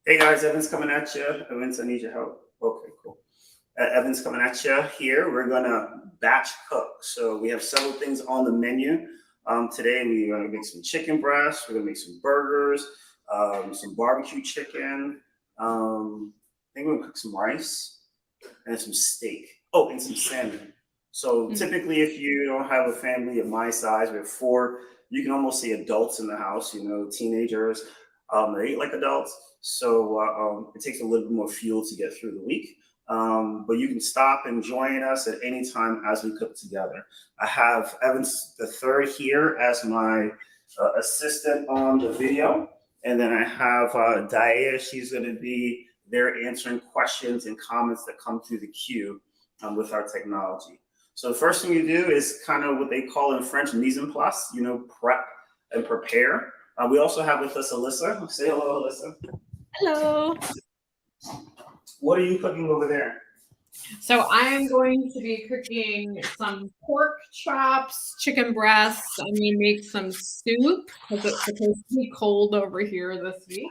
Hey guys, Evan's coming at you. Evans, I need your help. Okay, cool. Evan's coming at you here. We're gonna batch cook. So we have several things on the menu. Today we're gonna make some chicken breasts. We're gonna make some burgers, some barbecue chicken. I think we're gonna cook some rice and some steak. Oh, and some salmon. So typically, if you don't have a family of my size, we have four. You can almost see adults in the house. You know, teenagers. They eat like adults. So it takes a little bit more fuel to get through the week. But you can stop and join us at any time as we cook together. I have Evans the third here as my assistant on the video. And then I have Daea. She's going to be there answering questions and comments that come through the queue with our technology. So the first thing you do is kind of what they call in French mise en place, you know, prep and prepare. We also have with us Alyssa. Say hello, Alyssa. Hello. What are you cooking over there? So I am going to be cooking some pork chops, chicken breasts. I'm going to make some soup because it's supposed to be cold over here this week.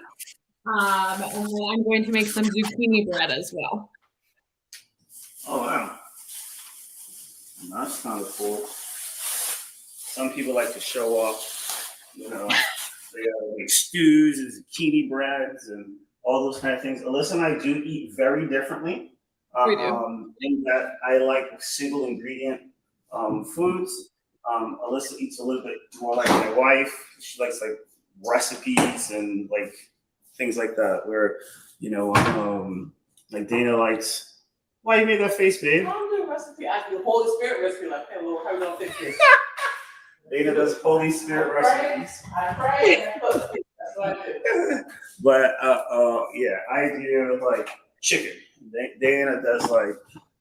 And then I'm going to make some zucchini bread as well. Oh, wow. That's kind of cool. Some people like to show off, you know, they like stews and zucchini breads and all those kind of things. Alyssa and I do eat very differently. We do. In that I like single ingredient foods. Alyssa eats a little bit more like my wife. She likes like recipes and like things like that. Where like Dana likes. Why you made that face, babe? I don't do recipe. I do Holy Spirit recipe. Like, hey, Lord, how we gonna fix this? Dana does Holy Spirit recipes. I pray. That's what I do. But yeah, I do like chicken. Dana does like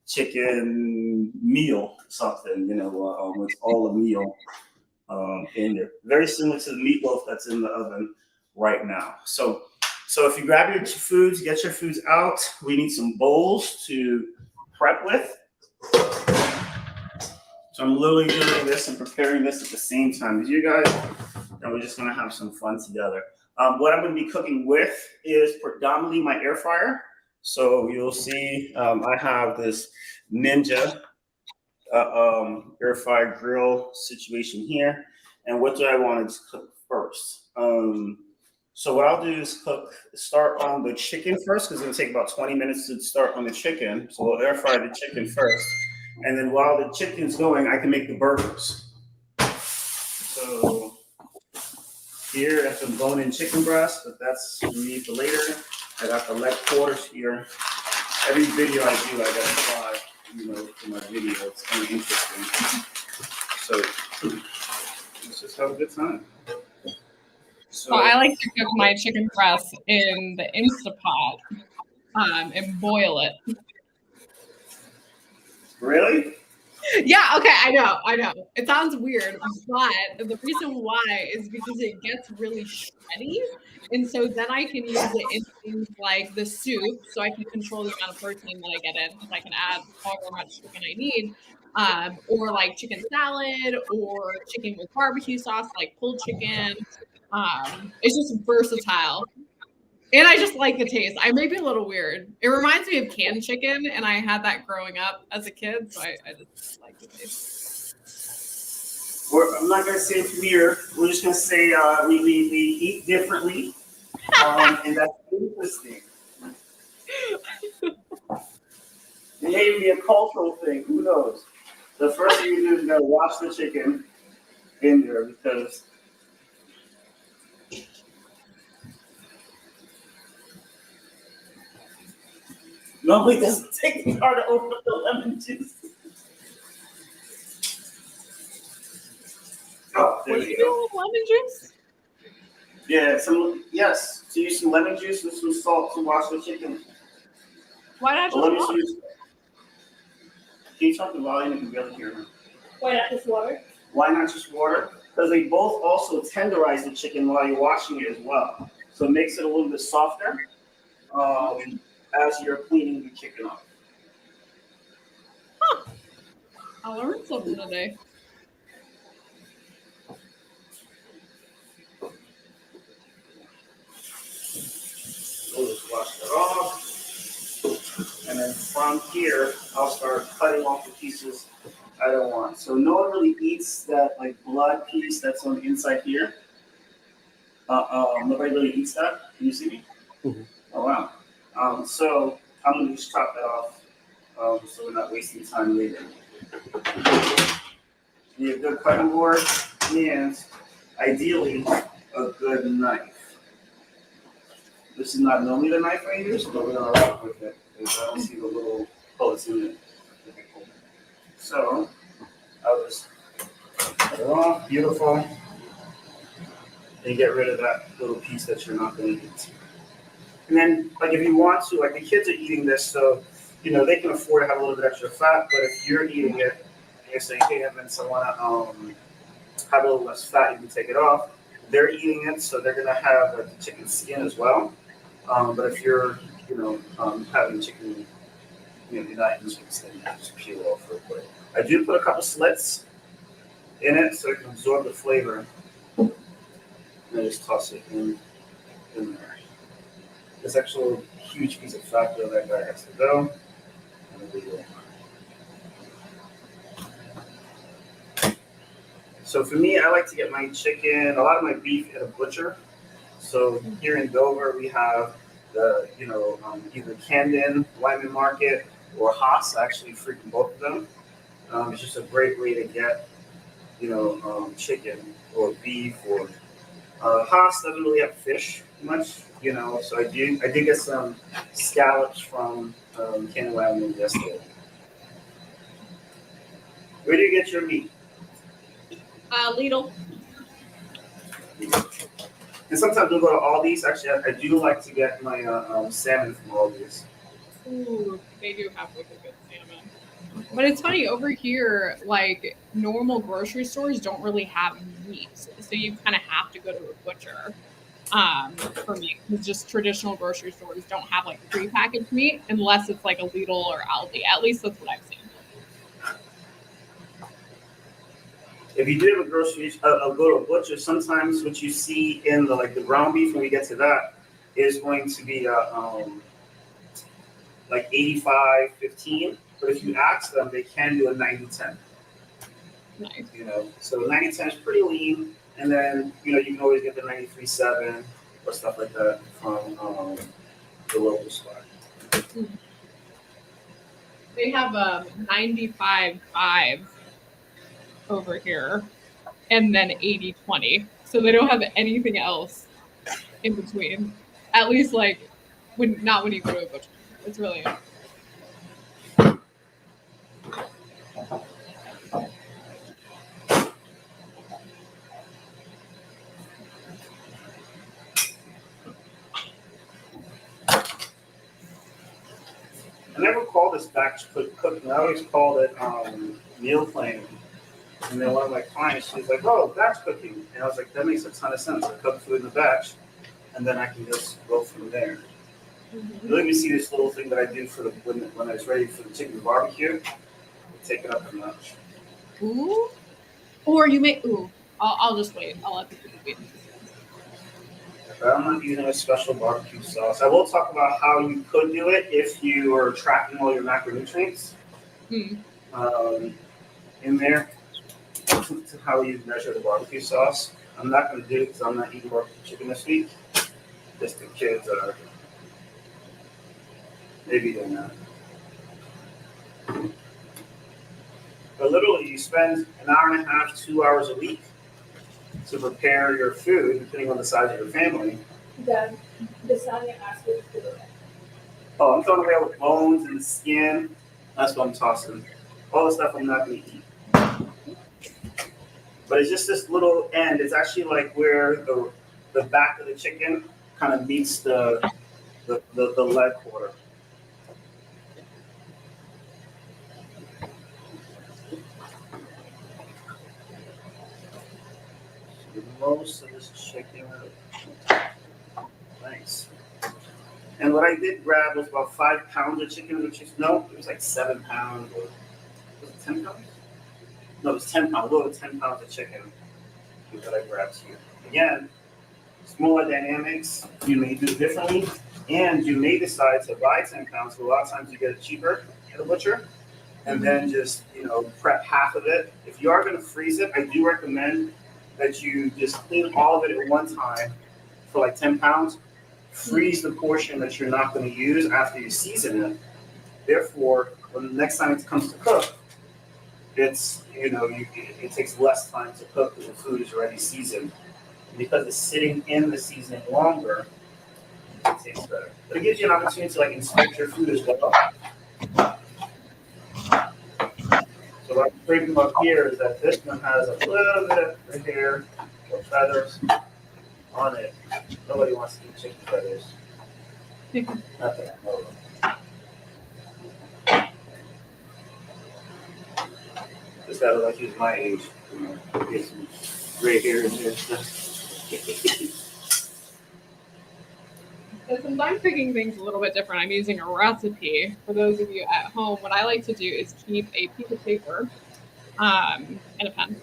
chicken meal something, with all the meal in there. Very similar to the meatloaf that's in the oven right now. So if you grab your foods, get your foods out. We need some bowls to prep with. So I'm literally doing this and preparing this at the same time as you guys, and we're just gonna have some fun together. What I'm gonna be cooking with is predominantly my air fryer. So you'll see I have this Ninja air fryer grill situation here. And what do I want to cook first? So what I'll do is start on the chicken first, because it's gonna take about 20 minutes to start on the chicken. So we'll air fry the chicken first. And then while the chicken's going, I can make the burgers. So here, that's some bone-in chicken breast, but that's we need for later. I got the leg quarters here. Every video I do, I gotta try, for my video. It's kind of interesting. So let's just have a good time. So I like to cook my chicken breast in the Instapot and boil it. Really? Yeah, okay, I know. It sounds weird, but the reason why is because it gets really shreddy. And so then I can use it in things like the soup, so I can control the amount of protein that I get in, because I can add however much chicken I need. Or like chicken salad or chicken with barbecue sauce, like pulled chicken. It's just versatile. And I just like the taste. I may be a little weird. It reminds me of canned chicken, and I had that growing up as a kid, so I just like the taste. I'm not going to say it's weird. We're just going to say we eat differently, and that's interesting. It may be a cultural thing. Who knows? The first thing you do is you got to wash the chicken in there, because normally it doesn't take me hard to open the lemon juice. Oh, there What you do go. with lemon juice? Yeah, yes. So use some lemon juice and some salt to wash the chicken. Why not just water? Can you talk the volume and barely hear me? Why not just water? Why not just water? Because they both also tenderize the chicken while you're washing it as well. So it makes it a little bit softer as you're cleaning the chicken up. Huh. I learned something today. Oh, from here, I'll start cutting off the pieces I don't want. So no one really eats that like blood piece that's on the inside here. Nobody really eats that. Can you see me? Mhm. Oh wow. So I'm gonna just chop that off, so we're not wasting time later. You need a good cutting board and ideally a good knife. This is not normally the knife I use, but we're gonna rock with it because I don't see the little bullets in it. Okay, cool. So I'll just cut it off, beautiful, and get rid of that little piece that you're not gonna eat. And then, like, if you want to, like, the kids are eating this, so, you know, they can afford to have a little bit extra fat, but if you're eating it, and you're saying, hey, Evans, I want to have a little less fat, you can take it off. They're eating it, so they're going to have like, the chicken skin as well. But if you're, you know, having chicken, you know, you're not using skin, you just peel off real quick. I do put a couple slits in it so it can absorb the flavor. And I just toss it in there. This actual huge piece of fat though, that guy has to go. And we go. So for me, I like to get my chicken, a lot of my beef at a butcher. So here in Dover, we have the, you know, either Camden, Lyman Market, or Haas. I actually frequent both of them. It's just a great way to get, you know, chicken or beef or Haas doesn't really have fish much, you know. So I did get some scallops from Camden Lyman yesterday. Where do you get your meat? Lidl. And sometimes we'll go to Aldi's. Actually, I do like to get my salmon from Aldi's. Ooh, they do have like a good salmon. But it's funny, over here, like normal grocery stores don't really have meat. So you kind of have to go to a butcher for meat. Because just traditional grocery stores don't have like prepackaged meat unless it's like a Lidl or Aldi. At least that's what I've seen. If you do have a grocery, go to a butcher. Sometimes what you see in the like the ground beef when we get to that is going to be like 85-15. But if you ask them, they can do a 90-10. Nice. You know, so 90-10 is pretty lean, and then you know you can always get the 93-7 or stuff like that from the local spot. They have 95.5 over here, and then 80-20. So they don't have anything else in between. At least like not when you go to a butcher. It's really I never called this batch cooking. I always called it meal planning. And then one of my clients, she's like, "Oh, batch cooking," and I was like, "That makes a ton of sense. I cook food in a batch, and then I can just go from there." Let me see this little thing that I do for the when I was ready for the chicken barbecue. Take it up a notch. ooh. Or you may I'll just wait. I'll let the people wait. But I'm not using a special barbecue sauce. I will talk about how you could do it if you are tracking all your macronutrients in there. To how you measure the barbecue sauce. I'm not going to do it because I'm not eating barbecue chicken this week. Just the kids are. Maybe they're not. But literally, you spend an hour and a half, 2 hours a week to prepare your food, depending on the size of your family. The Sonia asked me to do it. Oh, I'm throwing away all the bones and the skin. That's what I'm tossing. All the stuff I'm not going to eat. But it's just this little end. It's actually like where the back of the chicken kind of meets the leg quarter. Most of this chicken. Nice. And what I did grab was about 5 pounds of chicken, which is it was like 7 pounds or was it 10 pounds? No, it was 10 pounds, a little over 10 pounds of chicken that I grabbed here. Again, smaller dynamics, you may do differently And you may decide to buy 10 pounds, so a lot of times you get it cheaper at the butcher, and then just, prep half of it. If you are going to freeze it, I do recommend that you just clean all of it at one time for like 10 pounds. Freeze the portion that you're not going to use after you season it. Therefore, when the next time it comes to cook, it's, it takes less time to cook because the food is already seasoned. Because it's sitting in the seasoning longer, it tastes better. But it gives you an opportunity to inspect your food as well. So what I'm thinking about here is that this one has a little bit of hair or feathers on it. Nobody wants to eat chicken feathers. Not that I know of. Just gotta like he's my age, get some gray hair in there. So since I'm cooking things a little bit different, I'm using a recipe. For those of you at home, what I like to do is keep a piece of paper and a pen.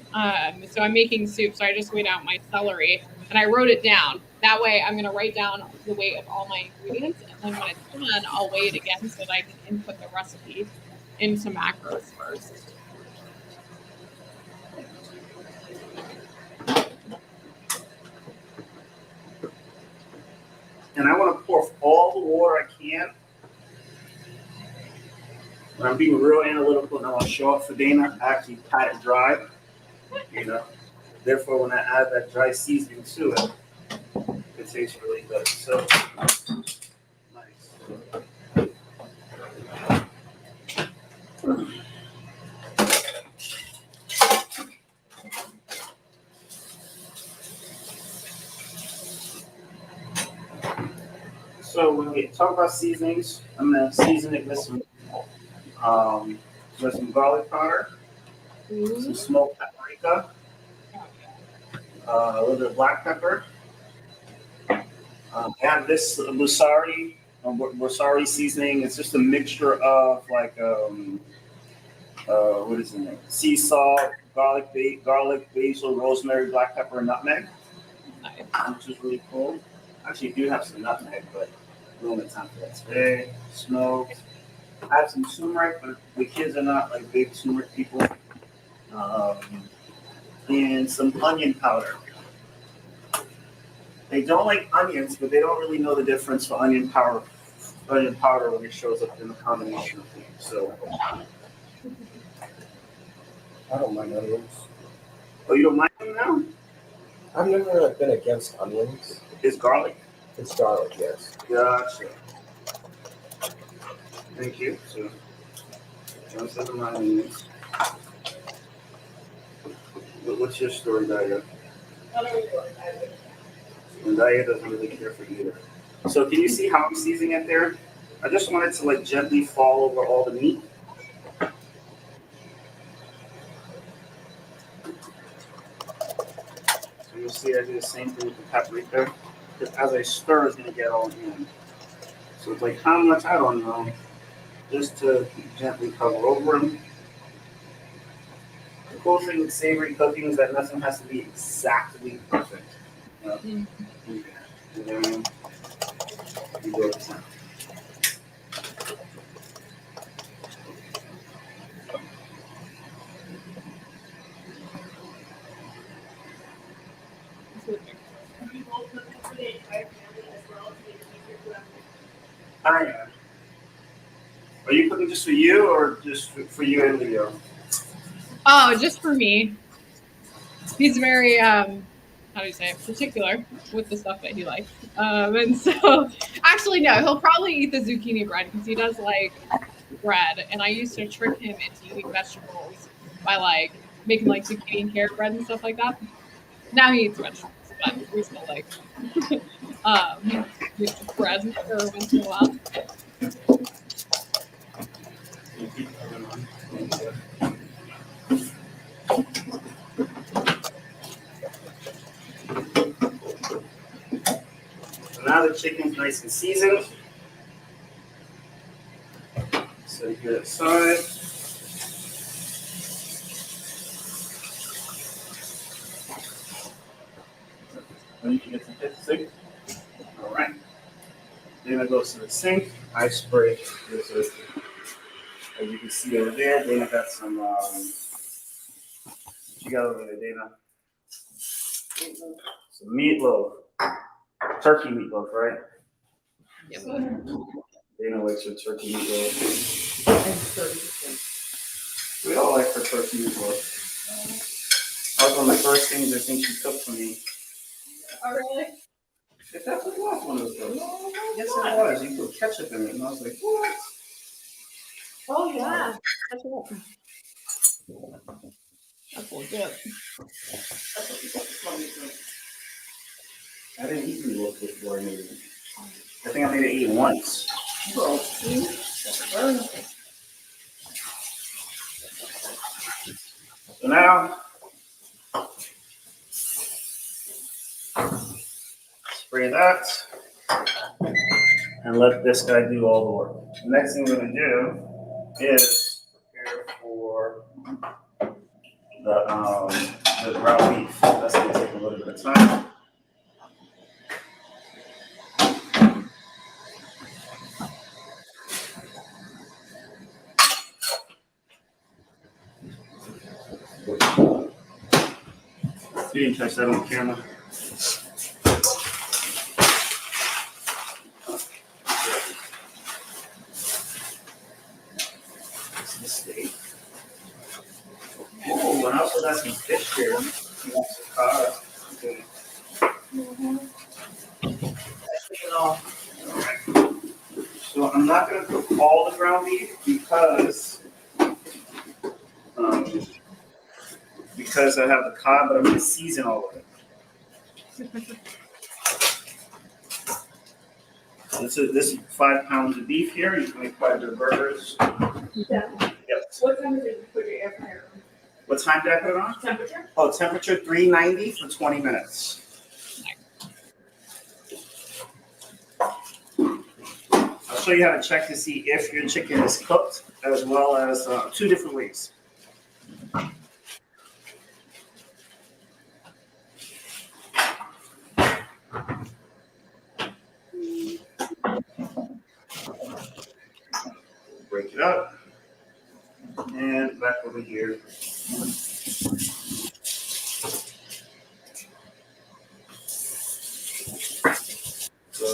So I'm making soup, so I just weighed out my celery and I wrote it down. That way I'm gonna write down the weight of all my ingredients, and then when it's done, I'll weigh it again so that I can input the recipe into macros first. And I want to pour all the water I can. And I'm being real analytical, and I want to show up for Dana. I actually pat it dry, Therefore, when I add that dry seasoning to it, it tastes really good. So nice. So when we talk about seasonings, I'm gonna season it with some garlic powder, some smoked paprika, a little bit of black pepper. I have this Busari seasoning. It's just a mixture of what is it? Sea salt, garlic, basil, rosemary, black pepper, and nutmeg, which is really cool. Actually, I do have some nutmeg, but we don't have time for that today. Smoked. I have some turmeric, but the kids are not big turmeric people. And some onion powder. They don't like onions, but they don't really know the difference for onion powder when it shows up in the combination of things. So I don't mind onions. Oh, you don't mind them now? I've never been against onions. It's garlic. It's garlic, yes. Gotcha. Thank you. So, John says I'm not onions. What's your story, Daya? I don't really like either. And Daya doesn't really care for either. So can you see how I'm seasoning it there? I just want it to gently fall over all the meat. So you'll see I do the same thing with the paprika. Because as I stir, it's going to get all in. So it's how much? I don't know. Just to gently cover over them. The cool thing with savory cooking is that nothing has to be exactly perfect. And then you go to town. We both cook for the entire family as well to make it easier for them. I am. Are you cooking just for you or just for you and Leo? Oh, just for me. He's very how do you say it, particular with the stuff that he likes. And so actually no, he'll probably eat the zucchini bread because he does like bread. And I used to trick him into eating vegetables by making zucchini and carrot bread and stuff like that. Now he eats vegetables, but we still bread every once in a while. So now the chicken's nice and seasoned. Set it good aside. You can get some 56. All right. Dana goes to the sink. I spray this. As you can see over there, Dana got some. What you got over there, Dana? Some meatloaf, turkey meatloaf, right? Yep. Dana likes her turkey meatloaf. And 30%. We all like her turkey meatloaf. That was one of the first things I think she cooked for me. Oh, really? If that's what it was, one of those. No, Yes, it's it not. was. You put ketchup in it, and I was like, what? Oh, yeah. That's what That's all good. That's what people want me to do. I didn't eat meatloaf before I made it. I think I made it eat once. Bro, see? That's burn. So now, spray that, and let this guy do all the work. The next thing we're gonna do is prepare for the ground beef. That's gonna take a little bit of time. You didn't touch that on camera. This is the steak. Oh, and I also got some fish here. You want some cod? Okay. Take it off. Alright. So I'm not gonna cook all the ground beef because I have the cod, but I'm gonna season all of it. This is 5 pounds of beef here. You can make quite a bit of burgers. Yeah. Yep. What time is it you put your air fryer on? What time did I put it on? Temperature? Oh, temperature 390 for 20 minutes. I'll show you how to check to see if your chicken is cooked, as well as 2 different ways. Break it up, and back over here. So,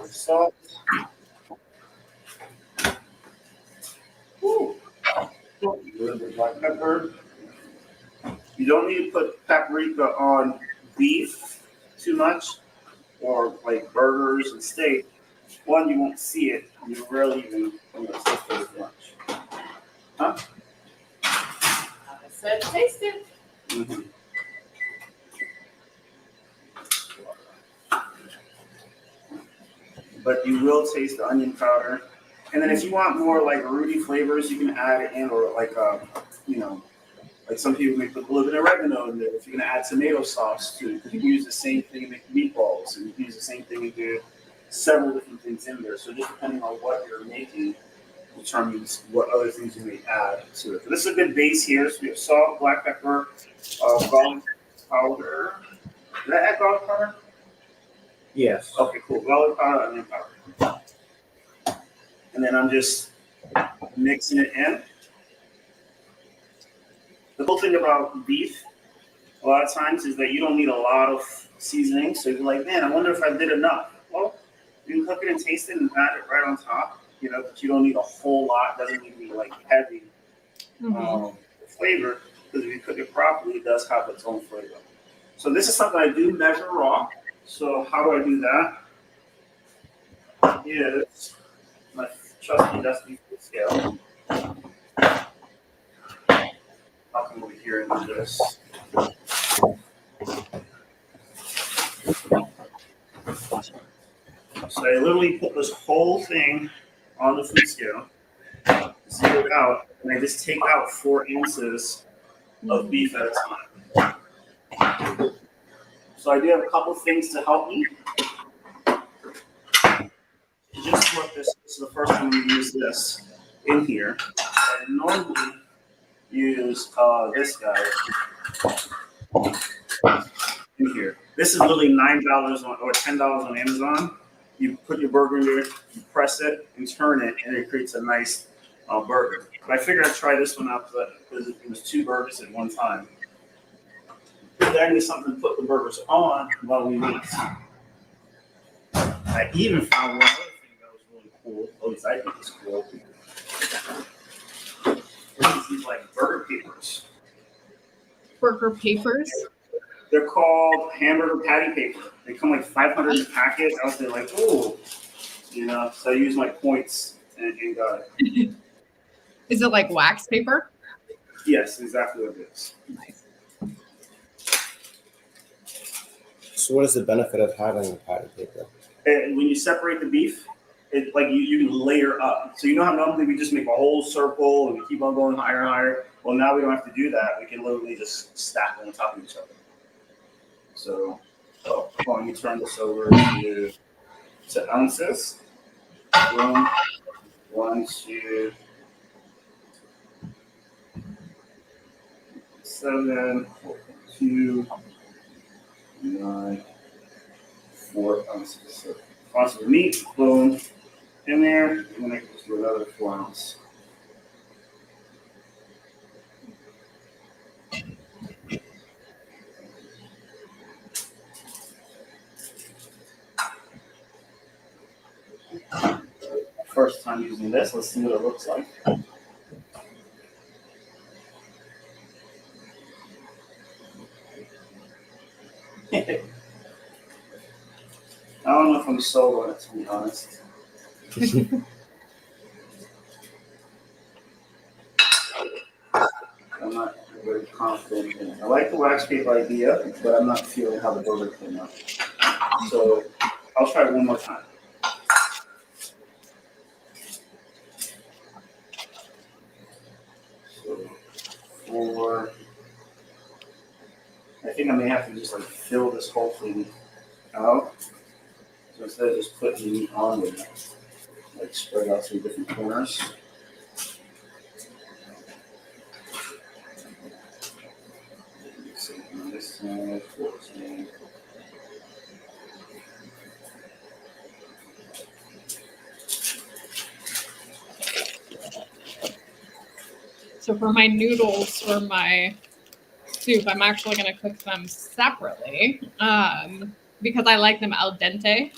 salt. Woo. A little bit of black pepper. You don't need to put paprika on beef too much, or like burgers and steak. One, you won't see it. You rarely even taste it as much. Huh? I said taste it. Mm-hmm. But you will taste the onion powder. And then if you want more like rooty flavors, you can add it in, or like, like some people may put a little bit of oregano in there. If you're gonna add tomato sauce too, because you can use the same thing to make meatballs, and you can use the same thing to do several different things in there. So just depending on what you're making determines what other things you may add to it. So this is a good base here. So we have salt, black pepper, garlic powder. Did I add garlic powder? Yes. Okay, cool. Garlic powder, onion powder. And then I'm just mixing it in. The cool thing about beef, a lot of times, is that you don't need a lot of seasoning. So you're like, man, I wonder if I did enough. Well, you can cook it and taste it and add it right on top, but you don't need a whole lot. It doesn't need to be like heavy flavor, because if you cook it properly, it does have its own flavor. So this is something I do measure raw. So how do I do that? Is my trusty dusty food scale. I'll come over here and do this. So I literally put this whole thing on the food scale, zero it out, and I just take out 4 ounces of beef at a time. So I do have a couple things to help me. Just flip this. So the first one we use this in here. I normally use this guy in here. This is literally $9 or $10 on Amazon. You put your burger in there, you press it and turn it, and it creates a nice burger. But I figured I'd try this one out because it was 2 burgers at one time. Then I need something to put the burgers on while we eat. I even found one other thing that was really cool. At least I think it's cool. These like burger papers. Burger papers. They're called hamburger patty paper. They come like 500 in a packet. I was there like, ooh, So I use my points and got it. Is it like wax paper? Yes, exactly what it is. Nice. So what is the benefit of having the patty paper? And when you separate the beef, it like you can layer up. So you know how normally we just make a whole circle and we keep on going higher and higher. Well, now we don't have to do that. We can literally just stack on top of each other. So, let me turn this over to ounces. Boom. 1, 2, 7, 2, 9, 4 ounces. So ounces of meat, boom, in there, and then I can just do another 4 ounce. First time using this, let's see what it looks like. I don't know if I'm sold on it, to be honest. I'm not very confident in it. I like the wax paper idea, but I'm not feeling how the burger came out. So I'll try it one more time. So 4. I think I may have to just like fill this whole thing out. So instead of just putting meat on there, like spread out to different corners. On this side, 14. So for my noodles or my soup, I'm actually going to cook them separately because I like them al dente.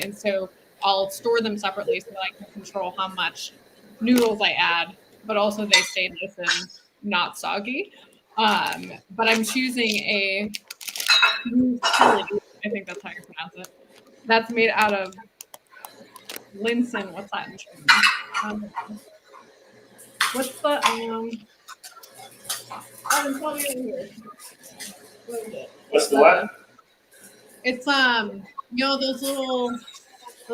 And so I'll store them separately so that I can control how much noodles I add, but also they stay nice and not soggy. But I'm choosing a chili, I think that's how you pronounce it. That's made out of linseed. What's that in German? What's the I'm probably over here. What is it? What's the what? It's those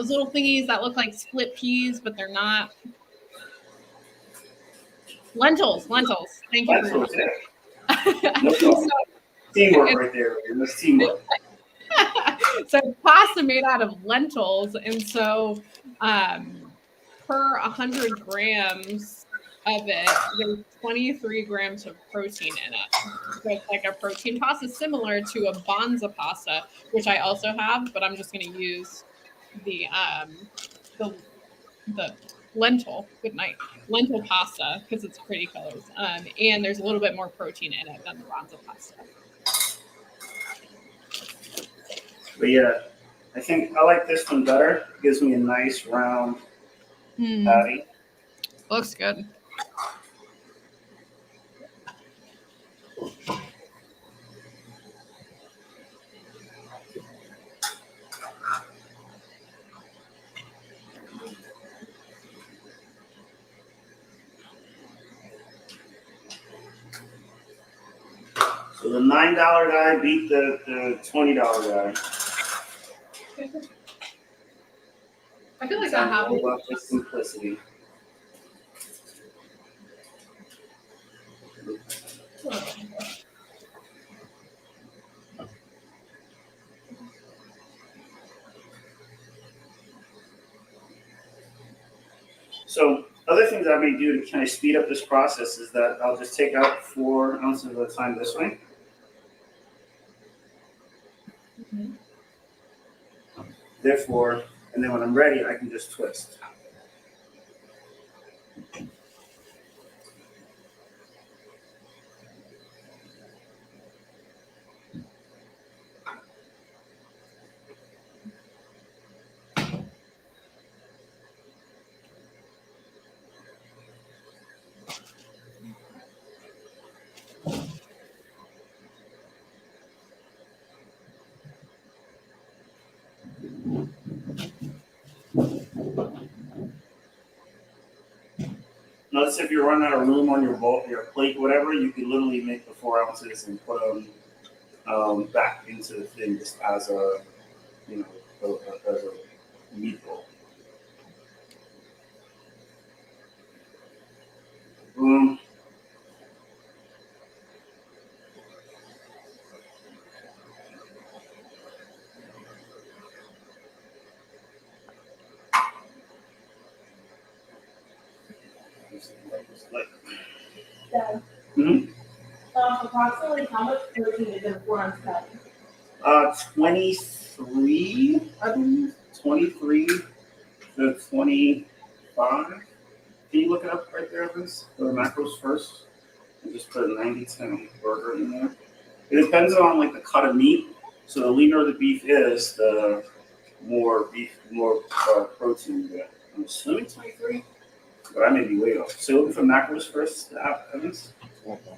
little thingies that look like split peas, but they're not. Lentils. Thank you for No problem. Teamwork right there. That's teamwork. So pasta made out of lentils, and so per 100 grams of it, there's 23 grams of protein in it. So it's like a protein pasta, similar to a bonza pasta, which I also have, but I'm just going to use the lentil. Good night. Lentil pasta because it's pretty colors, and there's a little bit more protein in it than the bonza pasta. But yeah, I think I like this one better. It gives me a nice round patty. Looks good. So the $9 guy beat the $20 guy. I feel like It's I have all about the simplicity. So other things I may do to kind of speed up this process is that I'll just take out 4 ounces at a time this way. Therefore, and then when I'm ready, I can just twist. Notice if you're running out of room on your bowl, your plate, whatever, you can literally make the 4 ounces and put them back into the thing just as a, as a meatball. Boom. Dad, Mm-hmm. approximately how much protein is in a 4-ounce patty? 23, I believe. 23 to 25. Can you look it up right there, Evans? Go to macros first. And just put a 90-10 burger in there. It depends on like the cut of meat. So the leaner the beef is, the more protein you get. I'm assuming 23, but I may be way off. So looking for macros first, Evans. Okay.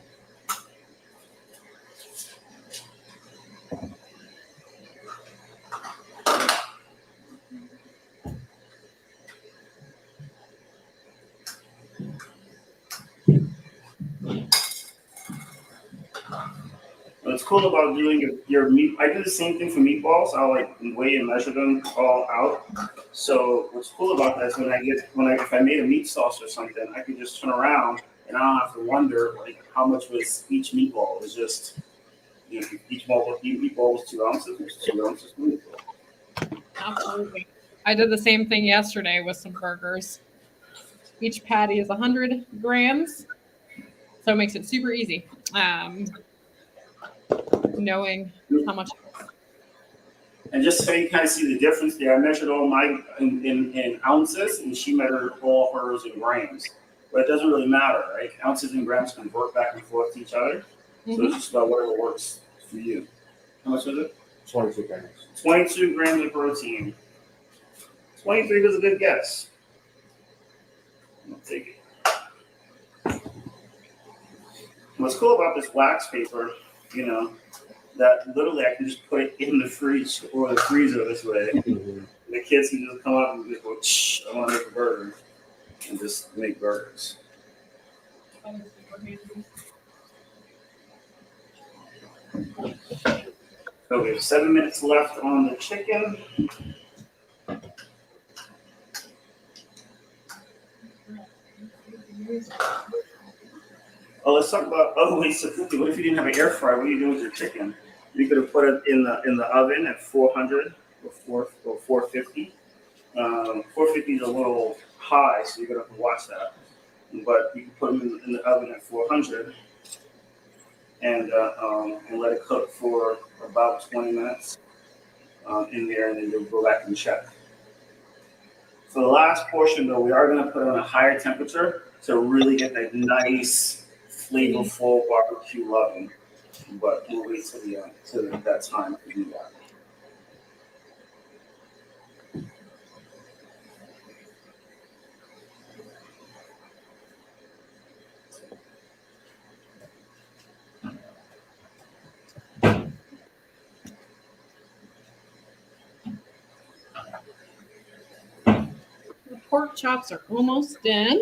What's cool about doing your meat, I do the same thing for meatballs. I'll like weigh and measure them all out. So what's cool about that is if I made a meat sauce or something, I can just turn around and I don't have to wonder like how much was each meatball. It's just each meatball was 2 ounces. There's 2 ounces of meatball. Absolutely. I did the same thing yesterday with some burgers. Each patty is 100 grams, so it makes it super easy. Knowing how much. And just so you kind of see the difference there, I measured all mine in ounces, and she measured all hers in grams. But it doesn't really matter, right? Ounces and grams convert back and forth to each other. So it's just about whatever works for you. How much was it? 22 grams. 22 grams of protein. 23 was a good guess. I'll take it. What's cool about this wax paper, that literally I can just put it in the fridge or the freezer this way. Mm-hmm. The kids can just come out and just go, I want to make a burger, and just make burgers. So we have 7 minutes left on the chicken. Oh, let's talk about. Oh, wait. So, what if you didn't have an air fryer? What are you doing with your chicken? You could have put it in the oven at 400 or 450. 450 is a little high, so you're gonna have to watch that. But you can put them in the oven at 400 and let it cook for about 20 minutes in there, and then you'll go back and check. For the last portion, though, we are going to put it on a higher temperature to really get that nice, flavorful barbecue loving. But we'll wait till that time to do that. The pork chops are almost done.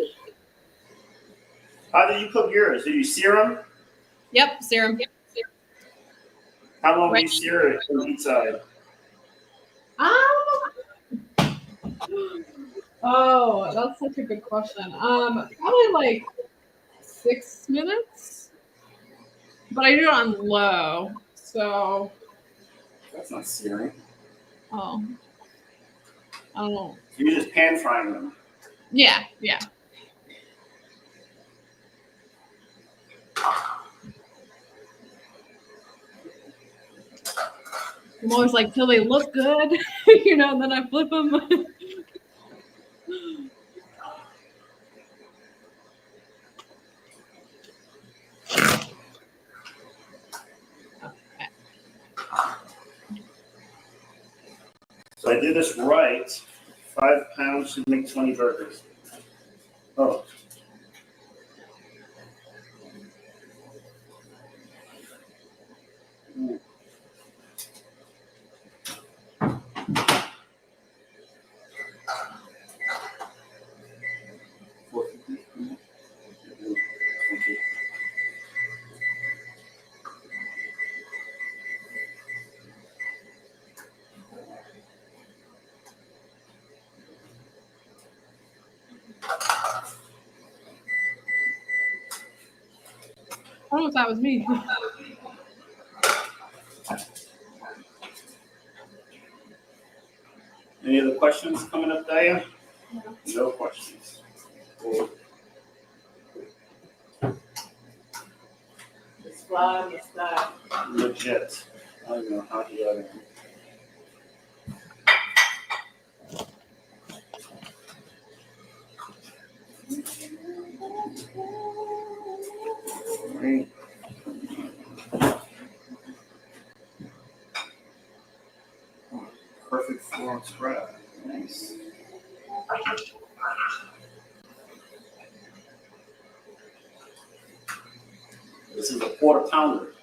How do you cook yours? Do you sear them? Yep, serum. How long do you sear it on each side? Oh, that's such a good question. Probably like 6 minutes, but I do it on low. So, That's not searing. I don't know. You're just pan frying them. Yeah. I'm always like, till they look good, you know, and then I flip them. So I did this right. 5 pounds should make 20 burgers. Oh. Ooh. Thank you. I don't know if that was me. Any other questions coming up, Diane? No questions. Cool. It's fly, it's not. Legit. I don't know how to do that. Right. Perfect 4-ounce wrap. Nice. This is a quarter pounder.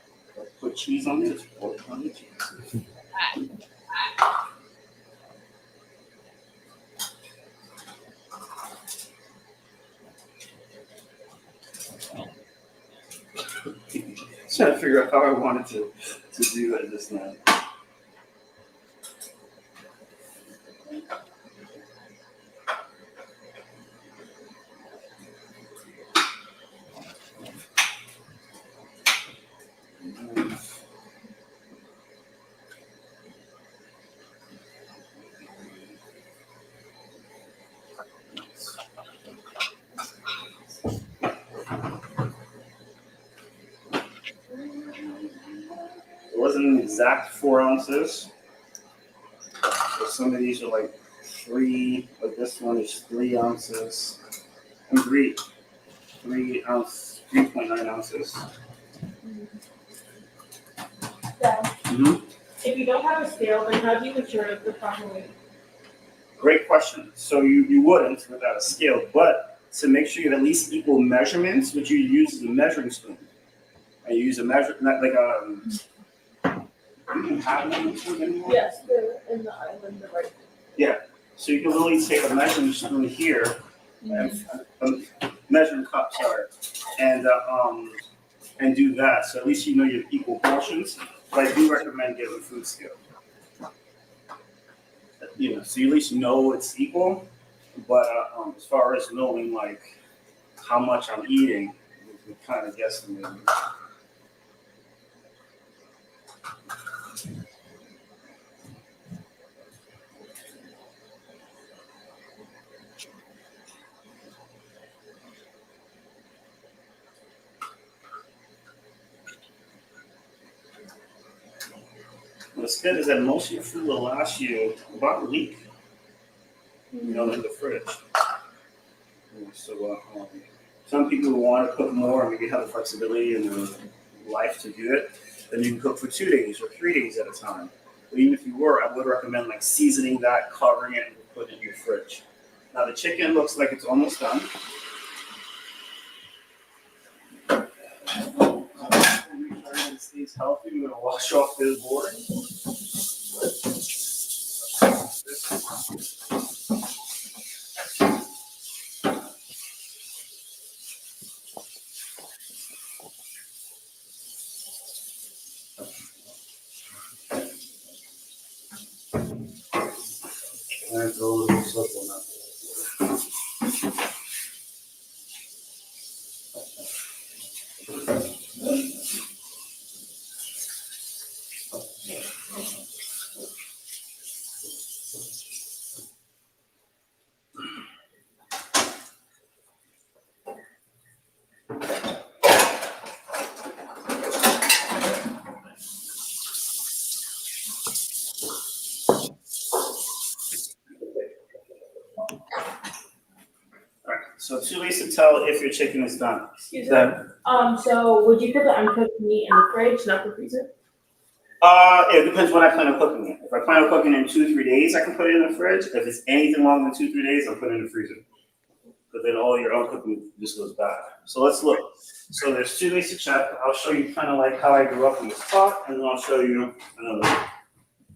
Put cheese on it. It's quarter pounder cheese. Trying to figure out how I wanted to do it just now. It wasn't an exact 4 ounces. So some of these are like 3, but this one is 3 ounces. And 3.9 ounces. Dad, Mm-hmm. if you don't have a scale, then how do you ensure the proper weight? Great question. So you wouldn't without a scale, but to make sure you have at least equal measurements, what you use is a measuring spoon. And you use a measure, not like you can have one anymore? Yes, in the island, the right. Yeah. So you can literally take a measuring spoon here, and measuring cup, sorry, and do that. So at least you know your equal portions. But I do recommend getting a food scale. You know, so you at least know it's equal. But as far as knowing like how much I'm eating, we kind of guesstimate. What's good is that most of your food will last you about a week. You know, in the fridge. So some people want to cook more and maybe have the flexibility in their life to do it. Then you can cook for 2 days or 3 days at a time. But even if you were, I would recommend like seasoning that, covering it, and putting it in your fridge. Now the chicken looks like it's almost done. Make sure it stays healthy. We're gonna wash off this board. And throw a little soap on that. So 2 ways to tell if your chicken is done. Excuse me. Done. So would you put the uncooked meat in the fridge, not the freezer? It depends when I plan on cooking it. If I plan on cooking in 2-3 days, I can put it in the fridge. If it's anything longer than 2-3 days, I'll put it in the freezer. But then all your uncooked meat just goes bad. So let's look. So there's 2 ways to check. I'll show you kind of like how I grew up in this spot, and then I'll show you another way.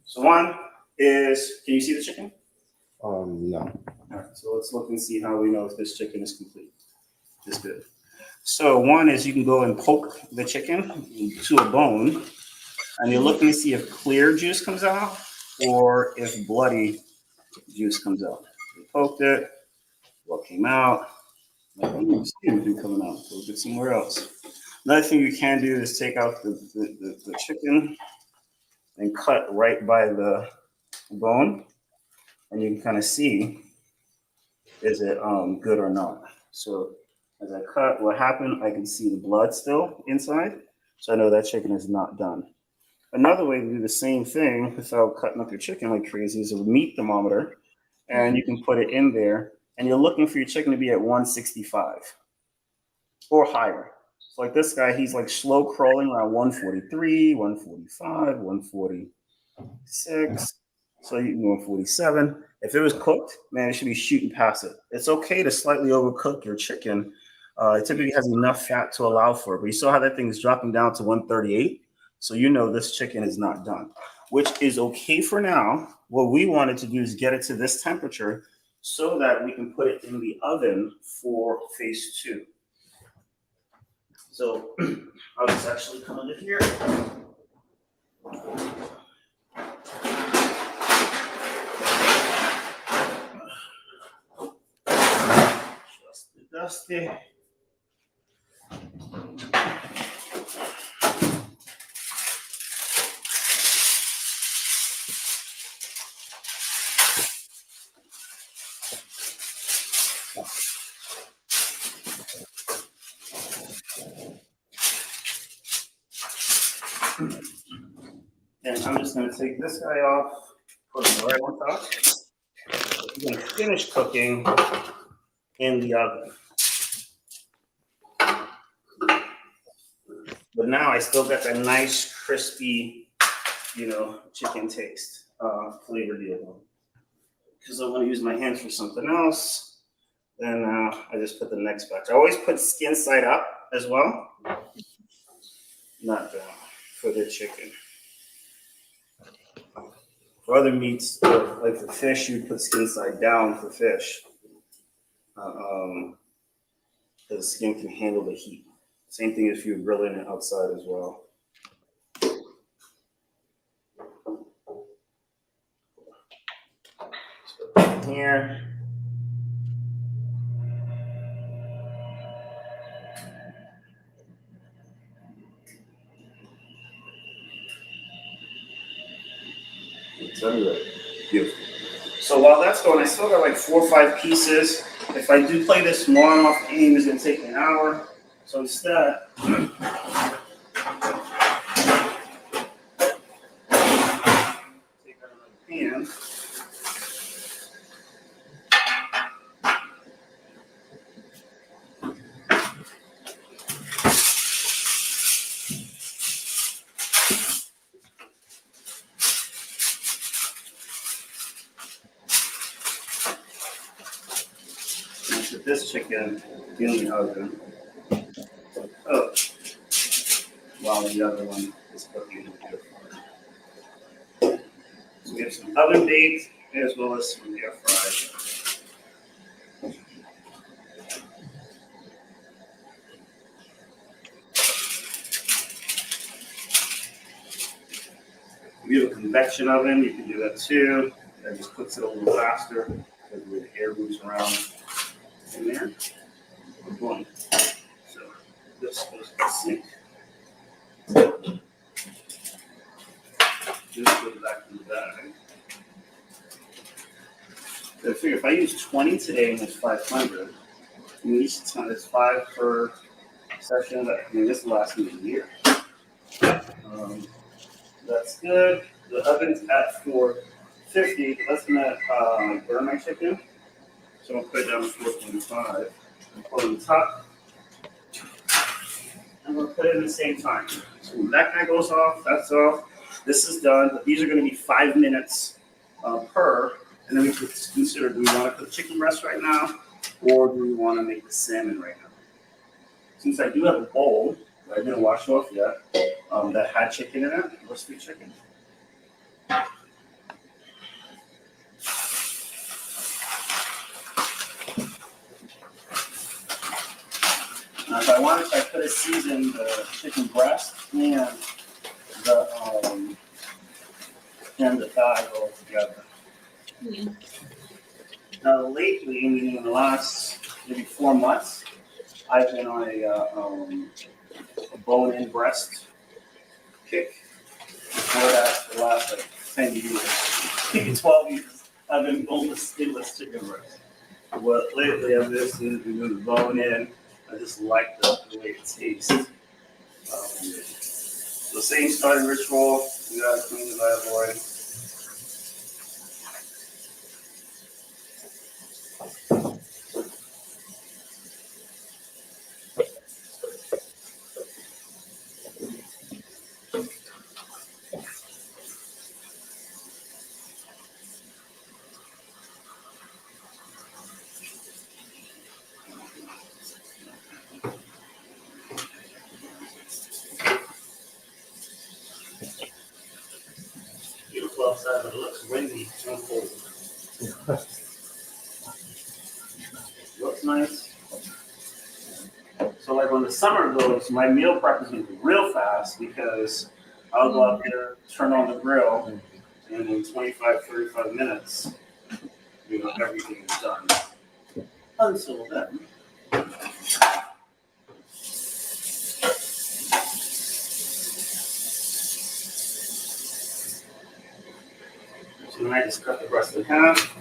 So one is, can you see the chicken? No. All right, so let's look and see how we know if this chicken is complete. It's good. So one is you can go and poke the chicken to a bone, and you're looking to see if clear juice comes out or if bloody juice comes out. You poked it, what came out? Like, I didn't see anything coming out, so look somewhere else. Another thing you can do is take out the chicken and cut right by the bone, and you can kind of see, is it good or not? So as I cut, what happened, I can see the blood still inside, so I know that chicken is not done. Another way to do the same thing without cutting up your chicken like crazy is a meat thermometer, and you can put it in there, and you're looking for your chicken to be at 165 or higher. So like this guy, he's like slow crawling around 143, 145, 146. So you can go 147. If it was cooked, man, it should be shooting past it. It's okay to slightly overcook your chicken. It typically has enough fat to allow for it. But you saw how that thing is dropping down to 138. So you know this chicken is not done, which is okay for now. What we wanted to do is get it to this temperature so that we can put it in the oven for phase 2. So I'll just actually come under here. Just dusty. And I'm just going to take this guy off, put him right on top. We're going to finish cooking in the oven. But now I still got that nice, crispy, chicken taste, flavor deal. Because I want to use my hands for something else, then I just put the next batch. I always put skin side up as well, not down for the chicken. For other meats, like for fish, you put skin side down for fish. The skin can handle the heat. Same thing if you're grilling it outside as well. So here. Beautiful. So while that's going, I still got like 4 or 5 pieces. If I do play this long off aim, it's going to take me an hour. So instead, take out another pan. Put this chicken in the oven. Oh, while the other one is cooking in the air fryer. So we have some oven baked as well as some air fried. If you have a convection oven, you can do that too. That just cooks it a little faster because the air moves around in there. Boom. So this goes to the sink. This goes back in the bag. So I figure if I use 20 today and it's 500, and each time it's 5 per session, this will last me a year. That's good. The oven's at 450. That's gonna burn my chicken. So I'll put it down to 425. Pull on the top. I'm gonna put it in the same time. So when that guy goes off, that's off. This is done, but these are gonna be 5 minutes per, and then we can consider, do we wanna cook chicken breast right now, or do we wanna make the salmon right now? Since I do have a bowl that I didn't wash off yet, that had chicken in it, roasted chicken. Now, if I wanted to, I could have seasoned the chicken breast and the thigh all together. Hmm. Now, lately, meaning in the last maybe 4 months, I've been on a bone-in breast kick. Before that, for the last like 10 years, maybe 12 years, I've been boneless, skinless chicken breast. But lately, I've just been doing the bone-in. I just like the way it tastes. So same starting ritual. You gotta clean the bad boy. Beautiful outside, but it looks windy and cold. Looks nice. So like when the summer goes, my meal prep is gonna be real fast because I'll go out there, turn on the grill, and in 25, 35 minutes, everything is done. Until then. So then I just cut the breast in half.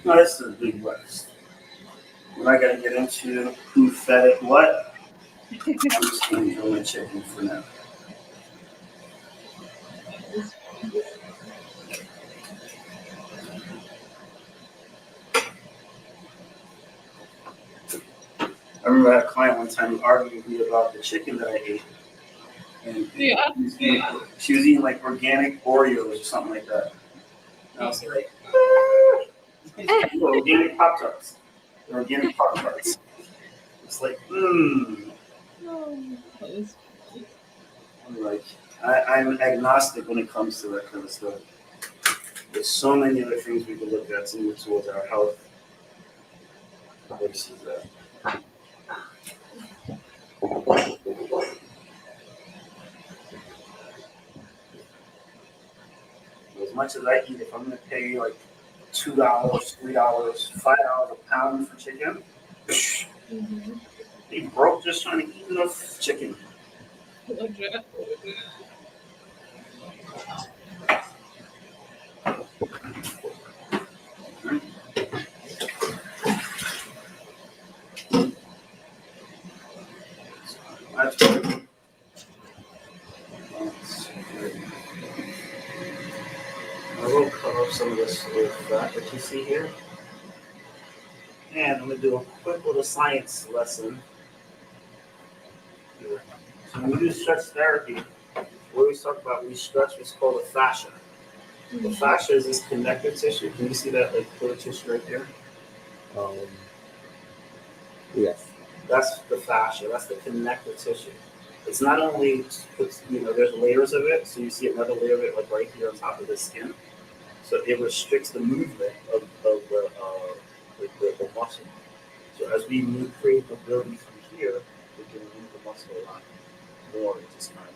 Now this is a big breast. We're not gonna get into who fed it what. I'm just gonna enjoy my chicken for now. I remember I had a client one time who argued with me about the chicken that I ate. And she was eating like organic Oreos or something like that. And I was like, organic Pop Tarts. Organic Pop Tarts. It's like, I'm like, I'm agnostic when it comes to that kind of stuff. There's so many other things we can look at to move towards our health. This is that. As much as I eat, if I'm gonna pay like $2, $3, $5 a pound for chicken, they broke just trying to eat enough chicken. Legit. That's good. I will cover some of this with fat that you see here. And I'm going to do a quick little science lesson here. So when we do stretch therapy, we always talk about we stretch what's called the fascia. The fascia is this connective tissue. Can you see that like little tissue right there? Yes. That's the fascia. That's the connective tissue. It's not only, there's layers of it. So you see another layer of it like right here on top of the skin. So it restricts the movement of the muscle. So as we create mobility from here, we can move the muscle a lot more, which is kind of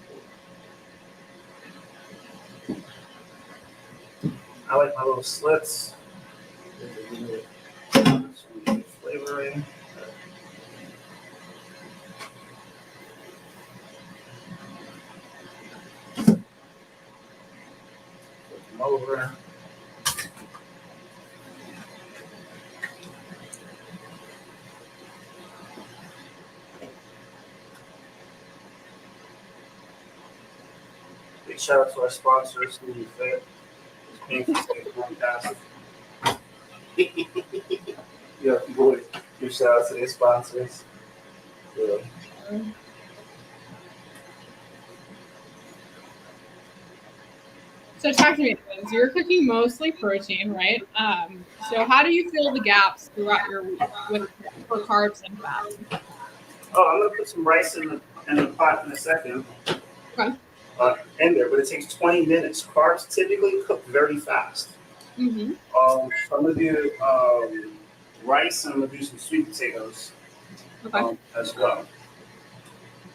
cool. I like my little slits. Sweet flavoring. Come over. Big shout out to our sponsor, Smoothie Fit. Thank you for going past. Yeah, boy, give shout out to their sponsors. Yeah. So talk to me, Evans. You're cooking mostly protein, right? So how do you fill the gaps throughout your week for carbs and fat? Oh, I'm gonna put some rice in the pot in a second. Okay. In there, but it takes 20 minutes. Carbs typically cook very fast. Mm-hmm. So I'm gonna do rice and I'm gonna do some sweet potatoes Okay. as well.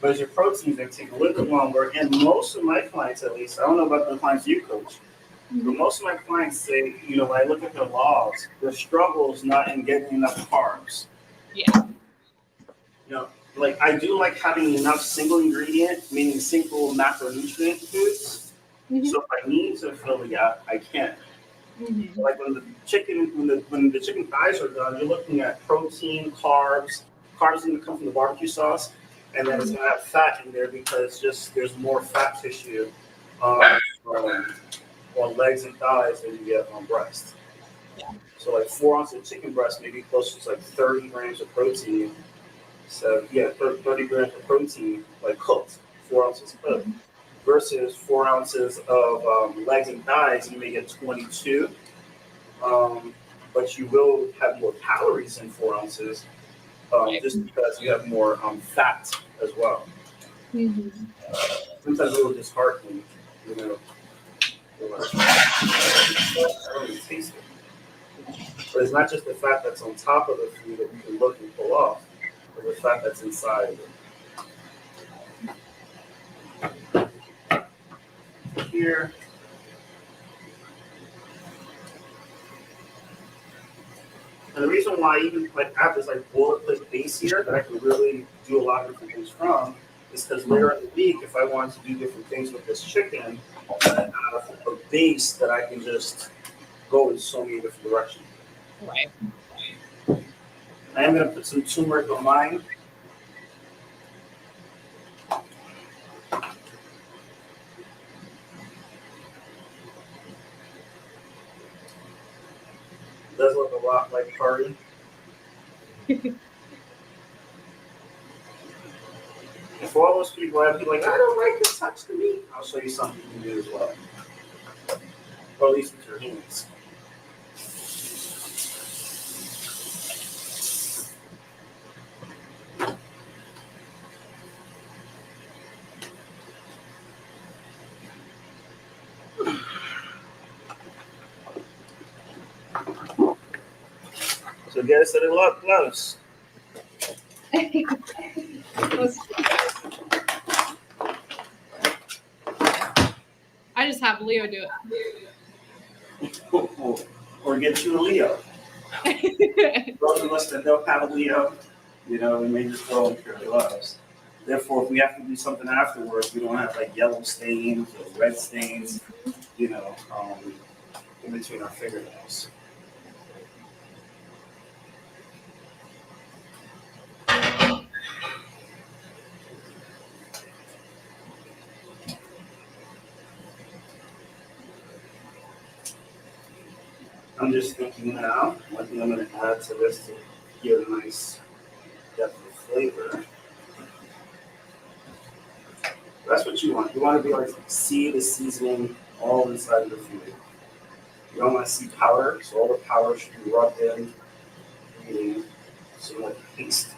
But as your proteins, they take a little bit longer. And most of my clients, at least, I don't know about the clients you coach, but most of my clients say, you know, when I look at their logs, their struggle is not in getting enough carbs. Yeah. You know, like I do like having enough single ingredient, meaning single macronutrient foods. Mm-hmm. So if I need to fill the gap, I can. Mm-hmm. Like when the chicken thighs are done, you're looking at protein, carbs. Carbs are going to come from the barbecue sauce, and then it's going to have fat in there because just there's more fat tissue on legs and thighs than you get on breast. Yeah. So like 4 ounces of chicken breast, maybe close to like 30 grams of protein. So yeah, 30 grams of protein, like cooked, 4 ounces cooked, versus 4 ounces of legs and thighs, you may get 22. But you will have more calories in 4 ounces, just because you have more fat as well. Mm-hmm. Sometimes a little disheartening, you know. I don't even taste it. But it's not just the fat that's on top of the food that you can look and pull off, but the fat that's inside of it. Here. And the reason why I even like have this like boilerplate base here that I can really do a lot of different things from is because later in the week, if I want to do different things with this chicken, I have a base that I can just go in so many different directions. Right. I am going to put some turmeric on mine. It does look a lot like curry. And for all those people that be like, I don't like to touch the meat, I'll show you something you can do as well. Or at least with your hands. So get us a little up close. I just have Leo do Or get you a Leo. it. Those of us that don't have a Leo, you know, we may just go and purely loves. Therefore, if we have to do something afterwards, we don't have like yellow stains or red stains, you know, in between our fingernails. I'm just thinking now, one thing I'm going to add to this to give a nice depth of flavor. That's what you want. You want to be able to see the seasoning all inside of the food. You don't want to see powder, so all the powder should be rubbed in, creating some like paste.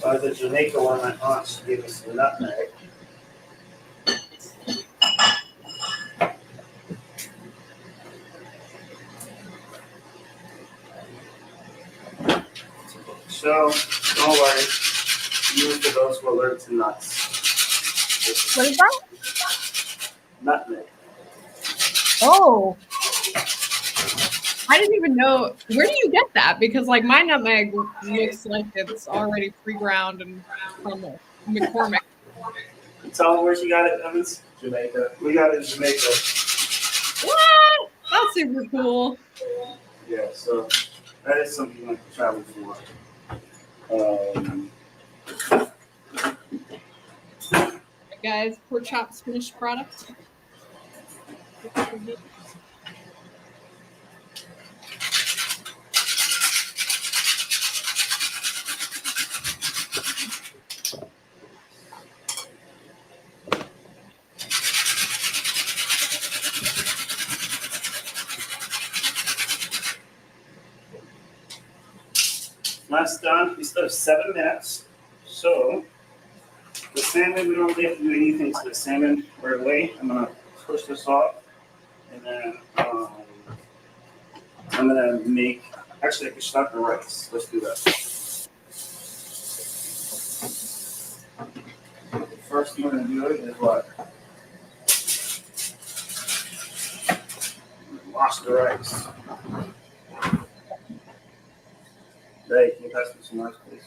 So as a Jamaica one, my aunt, she gave me some nutmeg. So don't worry, even for those who are allergic to nuts. What is that? Nutmeg. Oh, I didn't even know. Where do you get that? Because like my nutmeg looks like it's already pre-ground and from McCormick. Tell them where she got it, Evans. Jamaica. We got it in Jamaica. What? That's super cool. Yeah, so that is something like to travel for. Guys, pork chops finished product. Last done, we still have 7 minutes. So the salmon, we don't really have to do anything to the salmon right away. I'm gonna push this off, and then I'm gonna make. Actually, I can start the rice. Let's do that. The first thing we're gonna do is what? Wash the rice. Hey, can you pass me some rice, please?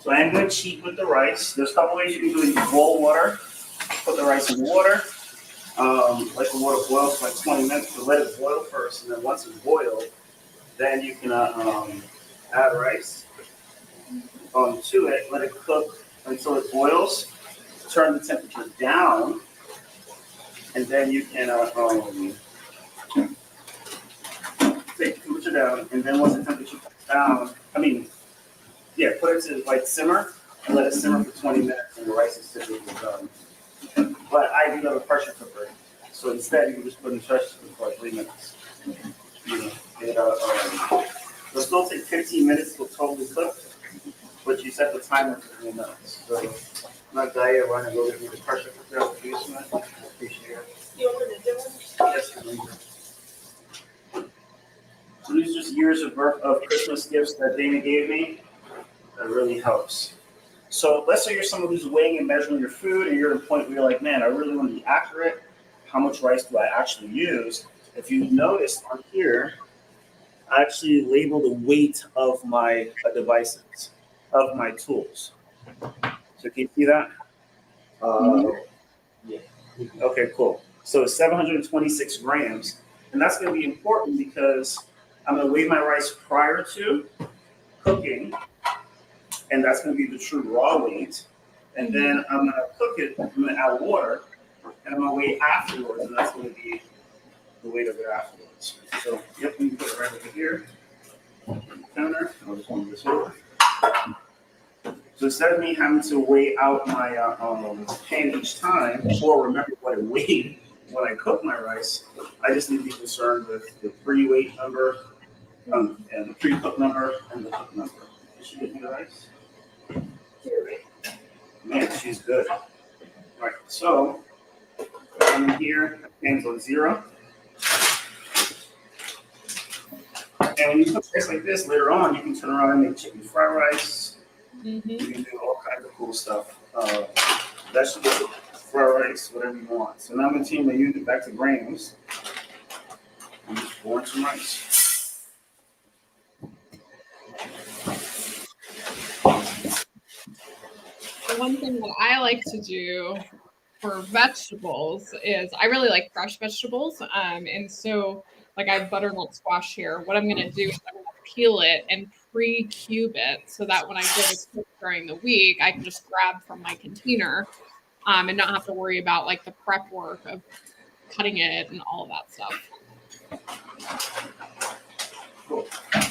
So I am going to cheat with the rice. There's a couple ways you can do it. You can boil water, put the rice in water, let the water boil for like 20 minutes, but let it boil first, and then once it's boiled, then you can add rice to it, let it cook until it boils, turn the temperature down, and then you can take the temperature down, and then once the temperature comes down, put it to like simmer and let it simmer for 20 minutes, and the rice is typically done. But I do have a pressure cooker, so instead you can just put it in the pressure cooker for like 3 minutes. It'll still take 15 minutes to totally cook, but you set the timer for 3 minutes. So I'm not dying running to go get the pressure cooker out of the basement. I appreciate it. You open the door? Yes, ma'am. So these are just years of Christmas gifts that Dana gave me. That really helps. So let's say you're someone who's weighing and measuring your food, and you're at a point where you're like, man, I really want to be accurate. How much rice do I actually use? If you notice on here, I actually label the weight of my devices, of my tools. So can you see that? Yeah. Okay, cool. So it's 726 grams, and that's going to be important because I'm going to weigh my rice prior to cooking, and that's going to be the true raw weight. And then I'm going to cook it, I'm going to add water, and I'm going to weigh afterwards, and that's going to be the weight of it afterwards. So, yep, we can put it right over here on the counter. I'll just move this over. So instead of me having to weigh out my pan each time, or remember what it weighed when I cook my rice, I just need to be concerned with the pre-weight number, and the pre-cook number, and the cook number. Did she get me the rice? Man, she's good. All right, so I'm in here, pan's on 0. And when you cook rice like this, later on, you can turn around and make chicken fried rice. You can do all kinds of cool stuff. Vegetables, fried rice, whatever you want. So now I'm going to change my unit back to grams. I'm just pouring some rice. The one thing that I like to do for vegetables is I really like fresh vegetables. And so like I have butternut squash here. What I'm going to do is I'm going to peel it and pre-cube it so that when I give it cook during the week, I can just grab from my container and not have to worry about like the prep work of cutting it and all of that stuff. Cool.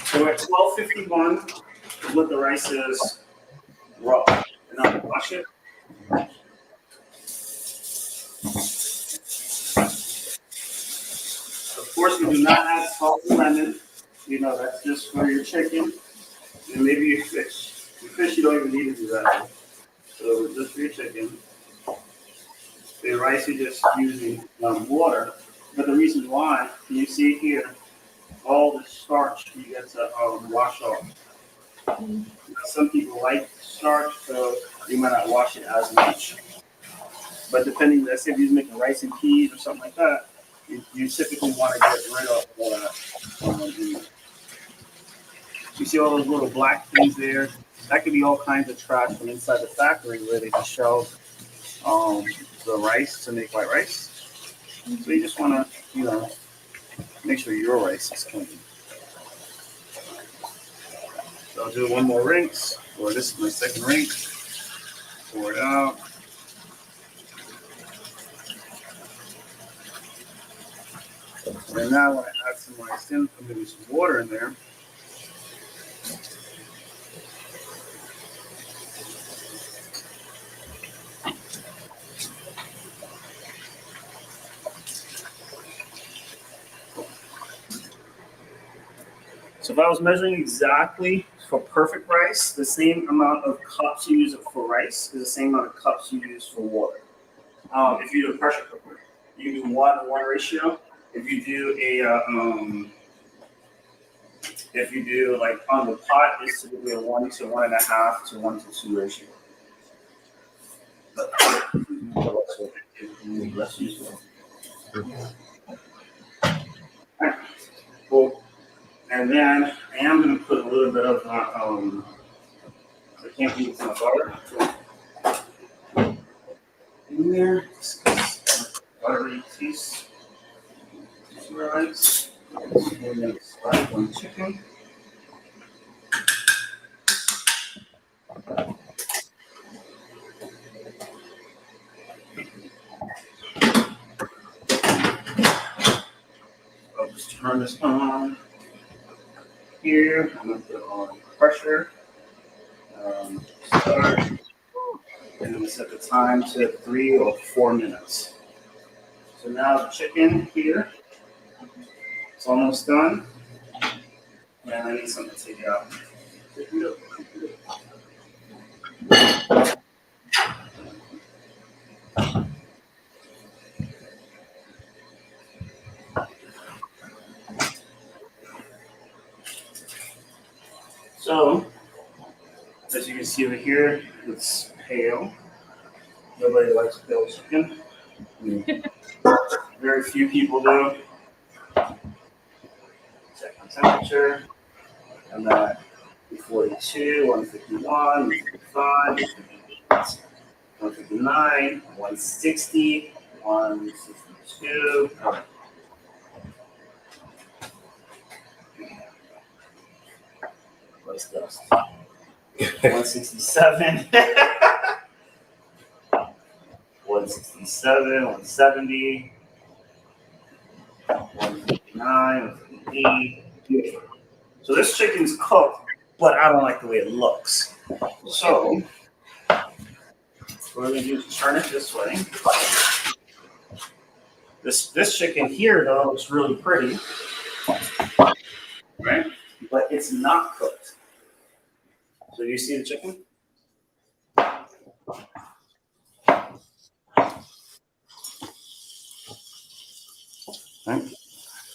So at 12:51 is what the rice is raw. And I'm going to wash it. Of course, we do not add salt and lemon. You know, that's just for your chicken and maybe your fish. Your fish, you don't even need to do that. So just for your chicken. The rice, you're just using water. But the reason why, you see here, all the starch you get to wash off. Some people like starch, so you might not wash it as much. But depending, let's say if you're making rice and peas or something like that, you typically want to get rid of you see all those little black things there? That could be all kinds of trash from inside the factory where they just shelve the rice to make white rice. So you just want to, make sure your rice is clean. So I'll do one more rinse, or this is my second rinse. Pour it out. And now when I add some rice in, I'm going to do some water in there. So if I was measuring exactly for perfect rice, the same amount of cups you use for rice is the same amount of cups you use for water. If you do a pressure cooker, you do 1-to-1 ratio. If you do like on the pot, it's typically a 1 to 1.5 to 1 to 2 ratio. Less useful. Right. Cool. And then I am going to put a little bit of I can't use my butter in there. Buttery taste. Rice. One chicken. I'll just turn this on here. I'm going to put on pressure. Start. And I'm going to set the time to 3 or 4 minutes. So now the chicken here, it's almost done. And I need something to take it out. So, as you can see over here, it's pale. Nobody likes pale chicken. Very few people do. Check the temperature. I'm at 142, 151, 155, 159, 160, 162. What's this? 167. 167, 170, 159, 158. Beautiful. So this chicken's cooked, but I don't like the way it looks. So what we're going to do is turn it this way. This chicken here, though, looks really pretty, right? But it's not cooked. So you see the chicken? Right?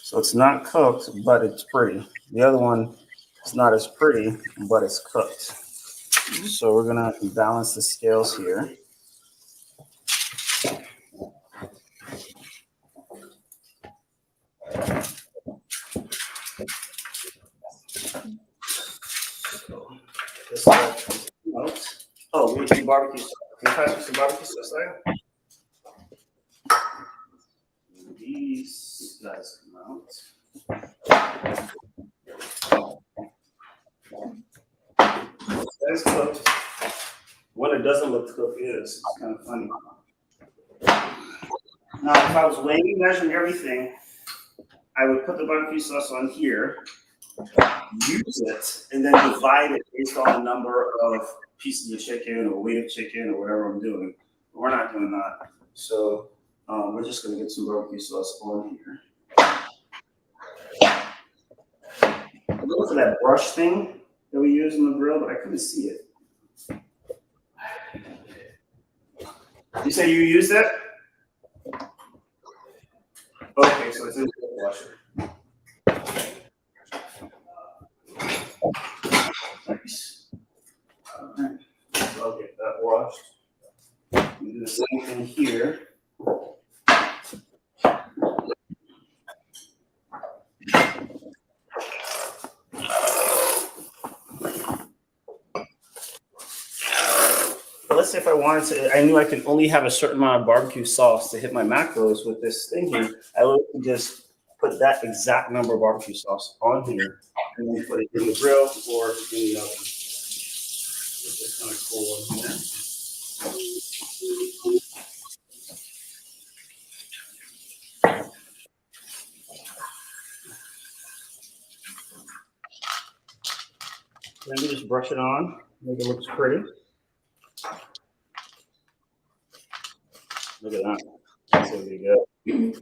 So it's not cooked, but it's pretty. The other one is not as pretty, but it's cooked. So we're gonna balance the scales here. Oh, we need some barbecue sauce. Can you pass me some barbecue sauce there? These guys come out. That is cooked. When it doesn't look cooked, it's kind of funny. Now, if I was weighing, measuring everything, I would put the barbecue sauce on here, use it, and then divide it based on the number of pieces of chicken or weight of chicken or whatever I'm doing. But we're not doing that. So we're just going to get some barbecue sauce on here. I'm looking for that brush thing that we use on the grill, but I couldn't see it. You say you use that? Okay, so it's in the washer. Nice. All right, so I'll get that washed. Do the same thing here. But let's say if I wanted to, I knew I could only have a certain amount of barbecue sauce to hit my macros with this thing here. I would just put that exact number of barbecue sauce on here and then put it in the grill or in the oven. This is kind of cool in here. Let me just brush it on, make it look pretty. Look at that. That's really good.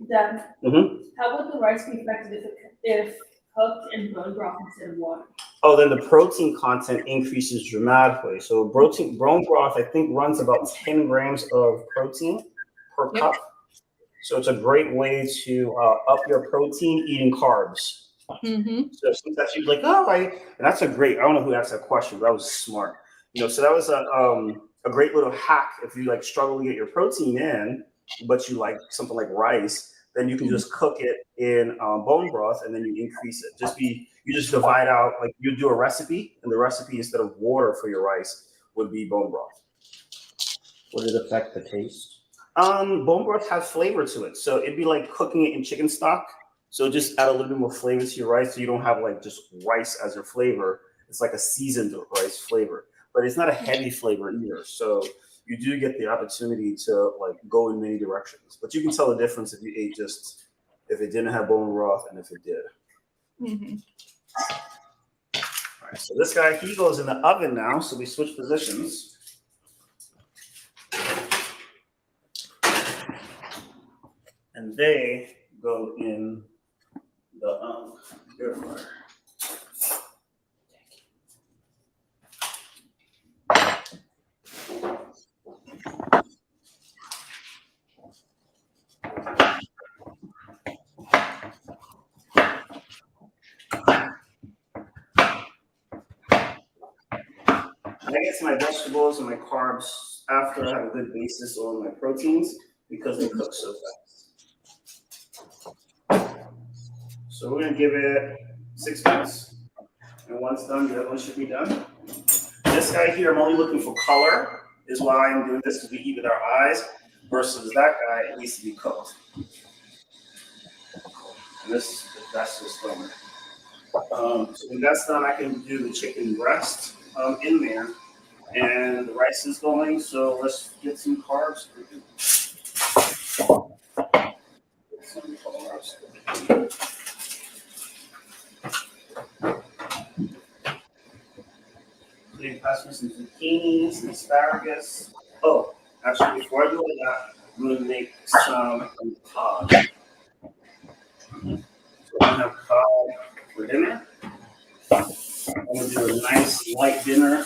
Dad, Mm-hmm. how would the rice be affected if cooked in bone broth instead of water? Oh, then the protein content increases dramatically. So bone broth, I think, runs about 10 grams of protein per Yep. cup. So it's a great way to up your protein eating carbs. Mm-hmm. So sometimes you're like, oh, and that's a great. I don't know who asked that question, but that was smart. So that was a great little hack. If you like struggle to get your protein in, but you like something like rice, then you can just cook it in bone broth, and then you increase it. You just divide out, like you do a recipe, and the recipe instead of water for your rice would be bone broth. Would it affect the taste? Bone broth has flavor to it, so it'd be like cooking it in chicken stock. So just add a little bit more flavor to your rice, so you don't have like just rice as your flavor. It's like a seasoned rice flavor, but it's not a heavy flavor either. So you do get the opportunity to like go in many directions. But you can tell the difference if you ate just if it didn't have bone broth and if it did. Mm-hmm. All right, so this guy, he goes in the oven now. So we switch positions. And they go in the air fryer. I get to my vegetables and my carbs after I have a good basis on my proteins because they cook so fast. So we're gonna give it 6 minutes, and once done, the other one should be done. This guy here, I'm only looking for color, is why I'm doing this, because we eat with our eyes, versus that guy, it needs to be cooked. And that's just done. So when that's done, I can do the chicken breast in there, and the rice is going. So let's get some carbs. Get some carbs. So you pass me some zucchini, some asparagus. Oh, actually, before I do all that, I'm going to make some cod. So I'm going to have cod for dinner. I'm going to do a nice light dinner.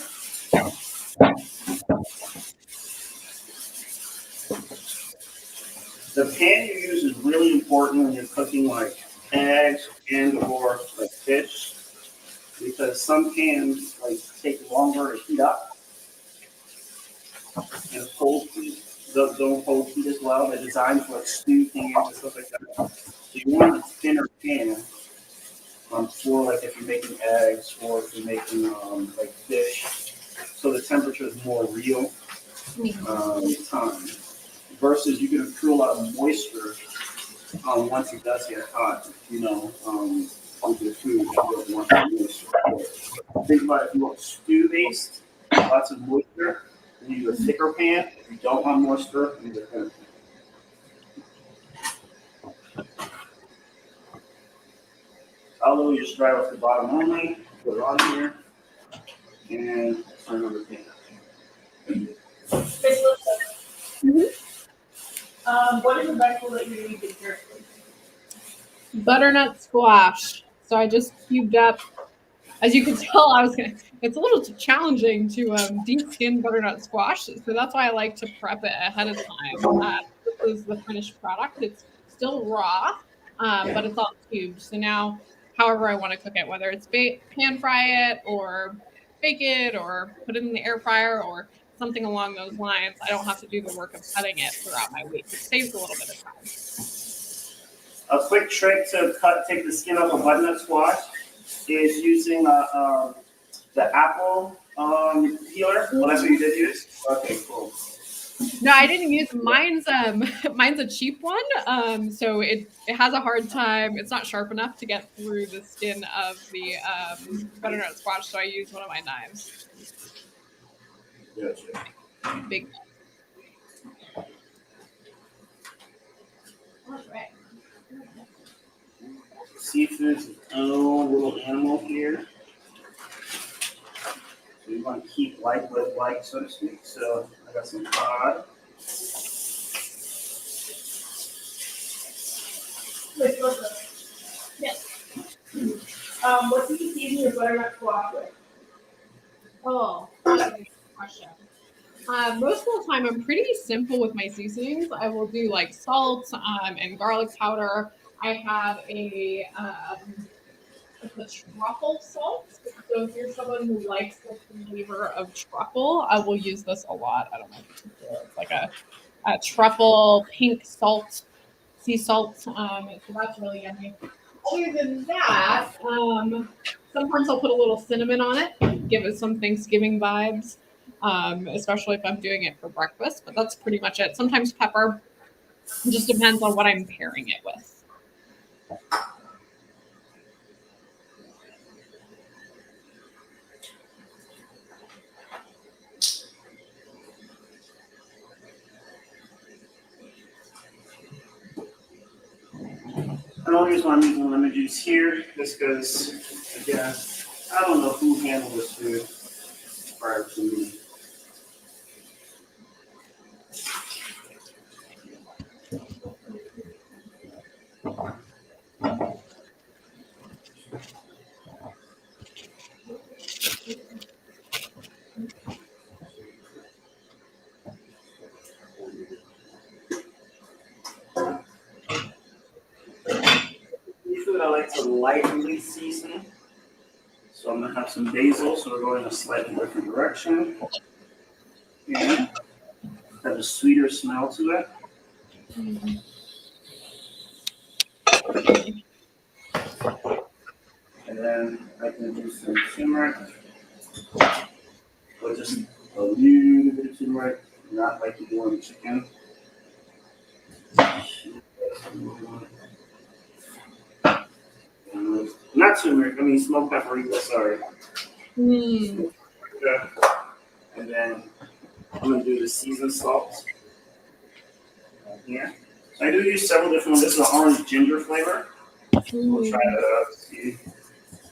The pan you use is really important when you're cooking like eggs and or like fish, because some pans like take longer to heat up, and cold heat don't hold heat as well. They're designed for like stew pans and stuff like that. So you want a thinner pan for like if you're making eggs or if you're making like fish, so the temperature is more real time. Versus you can accrue a lot of moisture once it does get hot, with the food. You don't want that moisture. Think about if you want stew based, lots of moisture, you use a thicker pan. If you don't want moisture, use a thinner pan. Although you just dry off the bottom only, put it on here, and turn on the pan. What is a vegetable that you eat carefully? Butternut squash. So I just cubed up. As you can tell, it's a little challenging to deep skin butternut squash. So that's why I like to prep it ahead of time. This is the finished product. It's still raw, but it's all cubed. So now, however I want to cook it, whether it's pan fry it or bake it or put it in the air fryer or something along those lines, I don't have to do the work of cutting it throughout my week. It saves a little bit of time. A quick trick to take the skin off a butternut squash is using the apple peeler. Well, that's what you did use? Okay, cool. No, I didn't use mine's mine's a cheap one. So it has a hard time. It's not sharp enough to get through the skin of the butternut squash, so I use one of my knives. Gotcha. Big. Seafood's its own little animal here. So you want to keep like with like, so to speak. So I got some cod. Wait, yes. What do you season your butternut squash with? Oh, that's a good question. Most of the time, I'm pretty simple with my seasonings. I will do like salt and garlic powder. I have a truffle salt. So if you're someone who likes the flavor of truffle, I will use this a lot. I don't know if you can feel it. It's like a truffle pink salt, sea salt. So that's really yummy. Other than that, sometimes I'll put a little cinnamon on it, give it some Thanksgiving vibes, especially if I'm doing it for breakfast. But that's pretty much it. Sometimes pepper. It just depends on what I'm pairing it with. The only reason why I'm using lemon juice here is because, again, I don't know who handled this food prior to me. Seafood I like to lightly season. So I'm gonna have some basil, so we're going in a slightly different direction. And have a sweeter smell to it. And then I can do some turmeric, or just a little bit of turmeric, not like you do on the chicken. Not turmeric, I mean smoked paprika, sorry. Yeah. And then I'm gonna do the seasoned salt here. So I do use several different ones. This is an orange ginger flavor. We'll try that out, see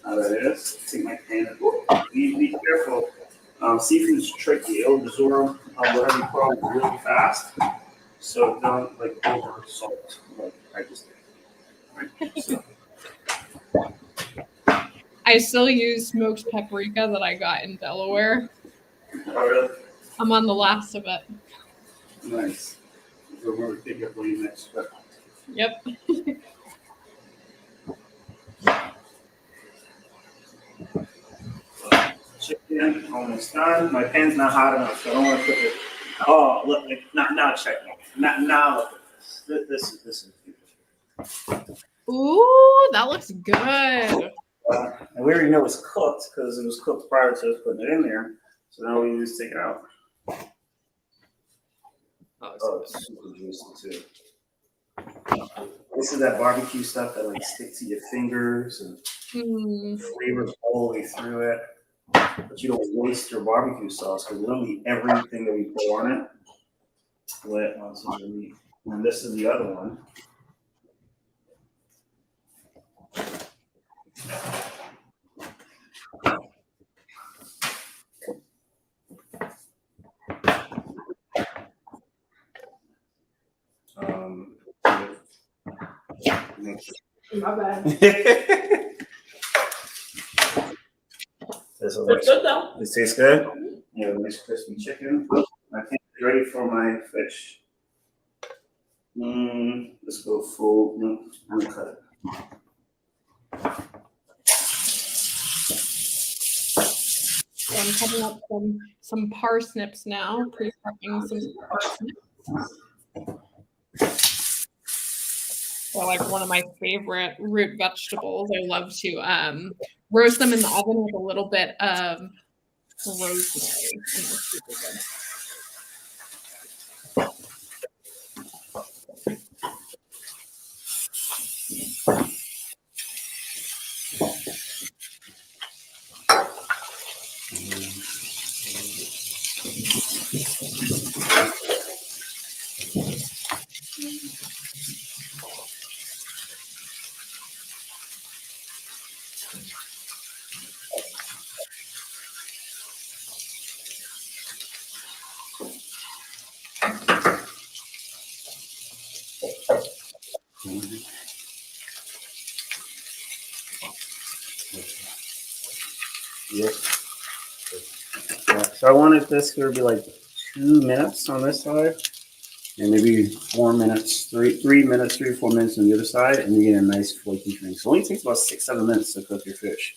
how that is. Take my pan. Be careful. Seafood is tricky. It'll absorb whatever you put on really fast. So don't like over salt like I just did. Right? So. I still use smoked paprika that I got in Delaware. Oh, really? I'm on the last of it. Nice. So we're going to pick up on you next. But Yep. chicken almost done. My pan's not hot enough, so I don't want to cook it. Oh, look! Like, now check. Now look at this. This is beautiful. Ooh, that looks good. And we already know it's cooked because it was cooked prior to us putting it in there. So now we just take it out. Oh, it's super juicy too. This is that barbecue stuff that like sticks to your fingers and flavors all the way through it. But you don't waste your barbecue sauce because literally everything that we put on it went onto the meat. And this is the other one. My bad. This is It's good though. It tastes good. Yeah, nice crispy chicken. I think it's ready for my fish. Let's go full. No, I'm gonna cut it. I'm cutting up some parsnips now, pre-prepping some parsnips. They're like one of my favorite root vegetables. I love to roast them in the oven with a little bit of rosemary. And they're super good. Yep. Yeah, so I wanted this here to be like 2 minutes on this side, and maybe 4 minutes, 3 minutes, 3 or 4 minutes on the other side, and you get a nice flaky thing. So it only takes about 6-7 minutes to cook your fish.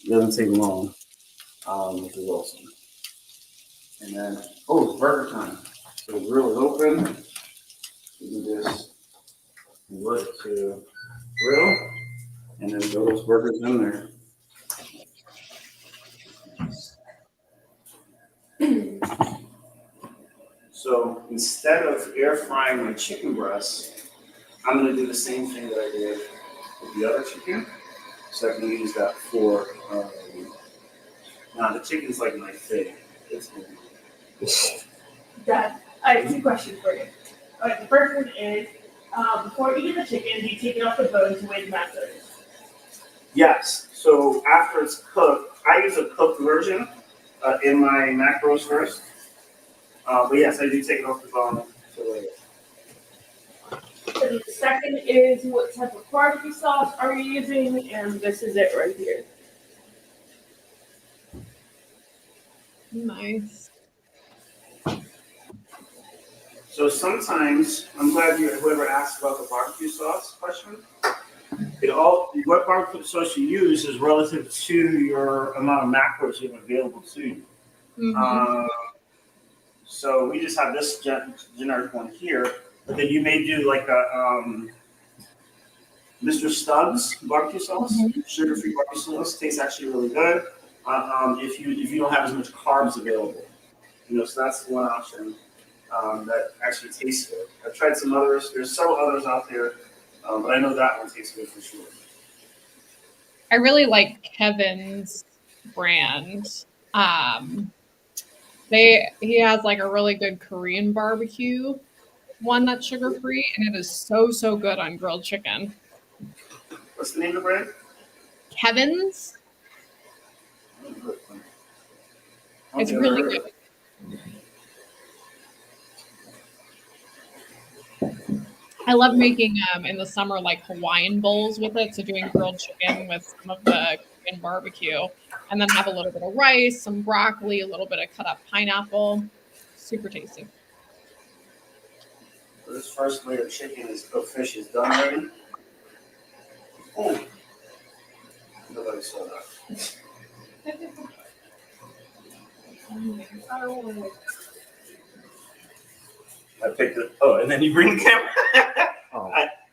It doesn't take long, which is awesome. And then, oh, it's burger time. So the grill is open. You can just work to grill, and then throw those burgers in there. So instead of air frying my chicken breast, I'm going to do the same thing that I did with the other chicken. So I can use that for, now the chicken's like my thing. Dad, I have 2 questions for you. All right, the first one is, before you get the chicken, do you take it off the bones with macros? Yes. So after it's cooked, I use a cooked version in my macros first. But yes, I do take it off the bone. And the second is, what type of barbecue sauce are you using? And this is it right here. Nice. So sometimes, I'm glad whoever asked about the barbecue sauce question. What barbecue sauce you use is relative to your amount of macros you have available to you. Mm-hmm. So we just have this generic one here, but then you may do like a Mr. Stubbs barbecue sauce, sugar-free barbecue sauce. Tastes actually really good. If you don't have as much carbs available, so that's one option that actually tastes good. I've tried some others. There's several others out there, but I know that one tastes good for sure. I really like Kevin's brand. He has like a really good Korean barbecue one that's sugar free, and it is so good on grilled chicken. What's the name of the brand? Kevin's. It's really good. I love making in the summer like Hawaiian bowls with it. So doing grilled chicken with some of the Korean barbecue, and then have a little bit of rice, some broccoli, a little bit of cut up pineapple. Super tasty. So this first layer of chicken fish is done already. Oh, nobody saw that. I picked it. Oh, and then you bring the camera.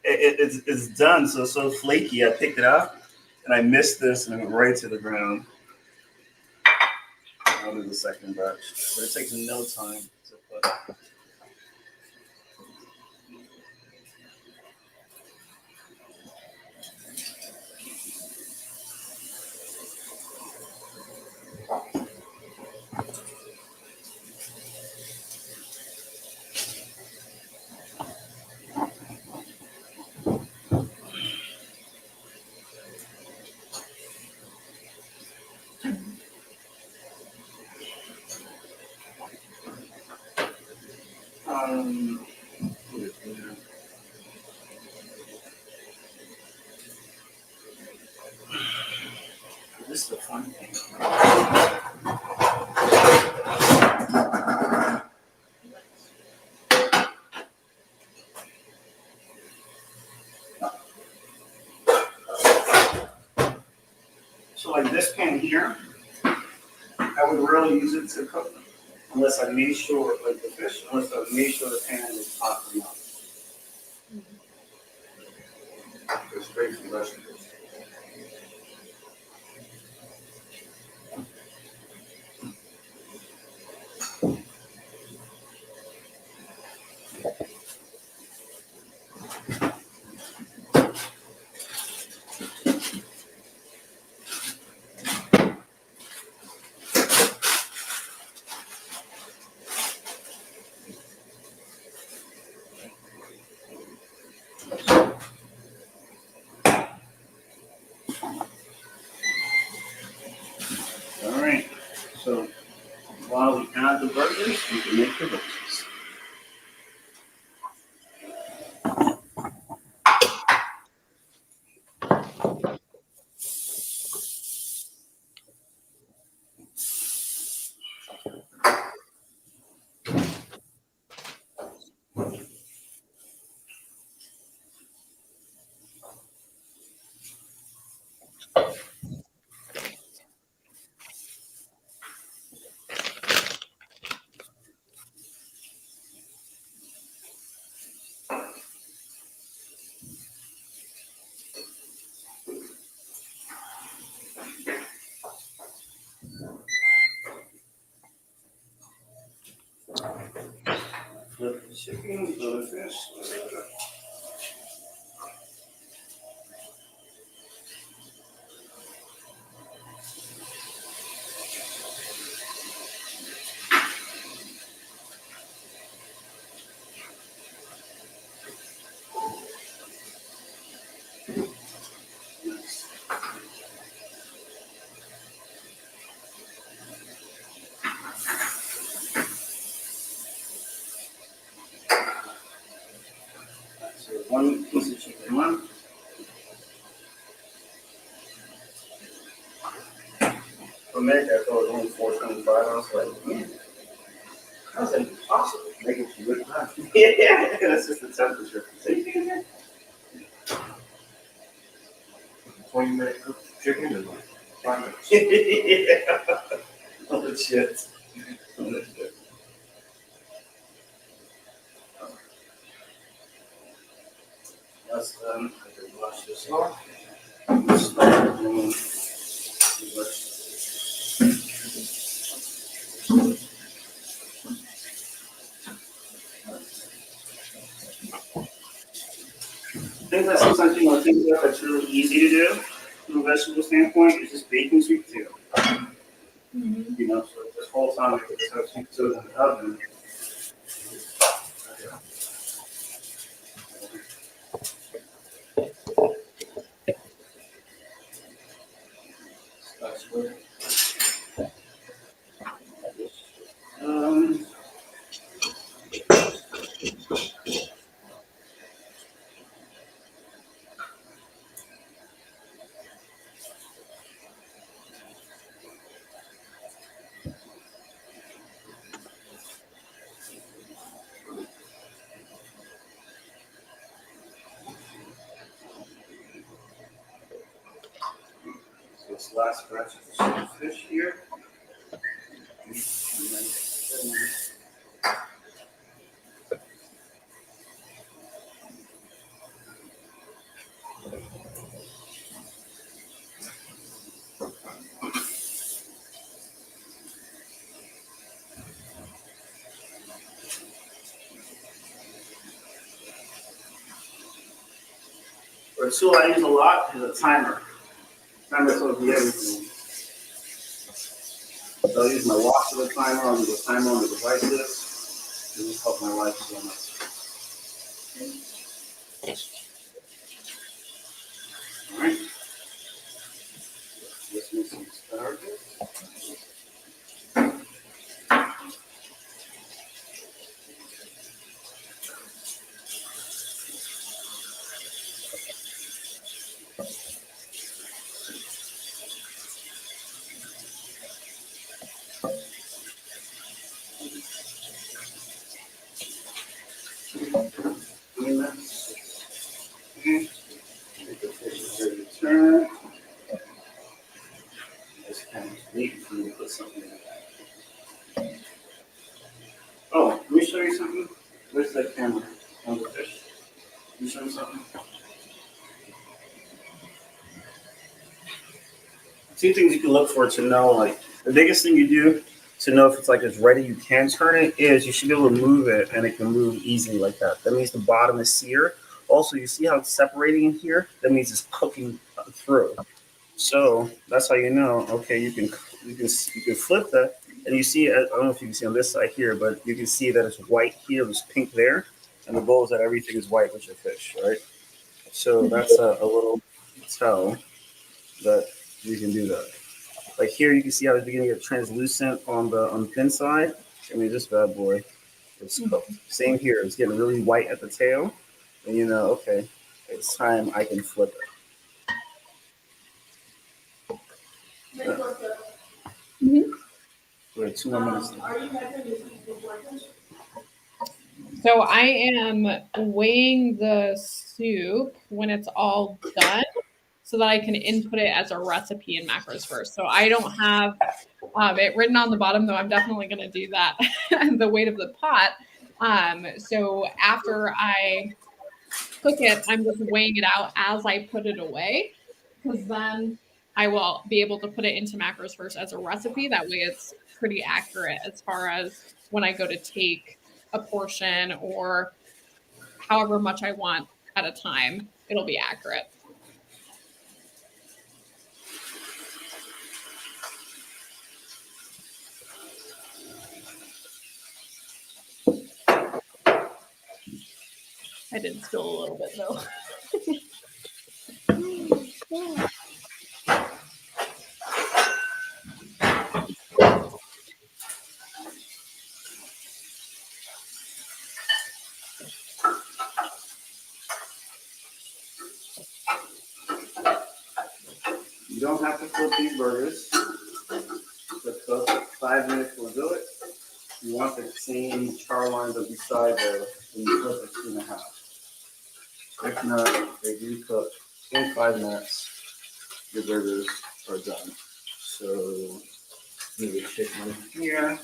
It's done. So flaky. I picked it up, and I missed this, and it went right to the ground. I'll do the second batch, but it takes no time to put. This is the fun thing. So like this pan here, I I would rarely use it to cook them, unless I made sure, like the fish, unless I made sure the pan was hot enough. They're straight from vegetables. All right, so while we add the burgers, we can make the veggies. Flip the chicken, the fish. So one piece of chicken left. For a minute, I thought it was only $4.25. I was like, man, how's that possible? Making it good time. Yeah, that's just the temperature. So you think that? 20-minute cooked chicken is like 5 minutes. Yeah. Oh shit. Oh shit. That's done. I can wash this off. Start doing things that sometimes people think of that's really easy to do from a vegetable standpoint is just baking sweet potato. You know, so this whole time I could just have sweet potatoes in the oven. That's what. Um, so this last batch of fish here. And then, or a tool I use a lot is a timer. Timer tells me everything. So I'll use my watch as a timer, I'll use a timer on the devices. It will help my life so much. Alright. Let's make some asparagus. Doing that. Okay. Make the fish ready to turn. Just kind of wait for me to put something in. You show me something? Two things you can look for to know, like the biggest thing you do to know if it's like it's ready, you can turn it, is you should be able to move it and it can move easily like that. That means the bottom is seared. Also, you see how it's separating in here? That means it's cooking through. So that's how you know. Okay, you can flip that, and you see. I don't know if you can see on this side here, but you can see that it's white here, there's pink there, and the goal is that everything is white with your fish, right? So that's a little tell that you can do that. Like here, you can see how it's beginning to get translucent on the thin side. I mean, this bad boy is cooked. Same here, it's getting really white at the tail, and you know, okay, it's time I can flip it. Mhm. Wait, 2 more minutes. Are you measuring your seasoning portions? So I am weighing the soup when it's all done so that I can input it as a recipe in macros first. So I don't have it written on the bottom, though I'm definitely going to do that, the weight of the pot. So after I cook it, I'm just weighing it out as I put it away, because then I will be able to put it into macros first as a recipe. That way it's pretty accurate as far as when I go to take a portion or however much I want at a time, it'll be accurate. I did spill a little bit though. You don't have to flip these burgers. The cook 5 minutes will do it. You want the same char lines up beside there when you cook at 2.5. If not, they do cook in 5 minutes. Your burgers are done. So maybe chicken here.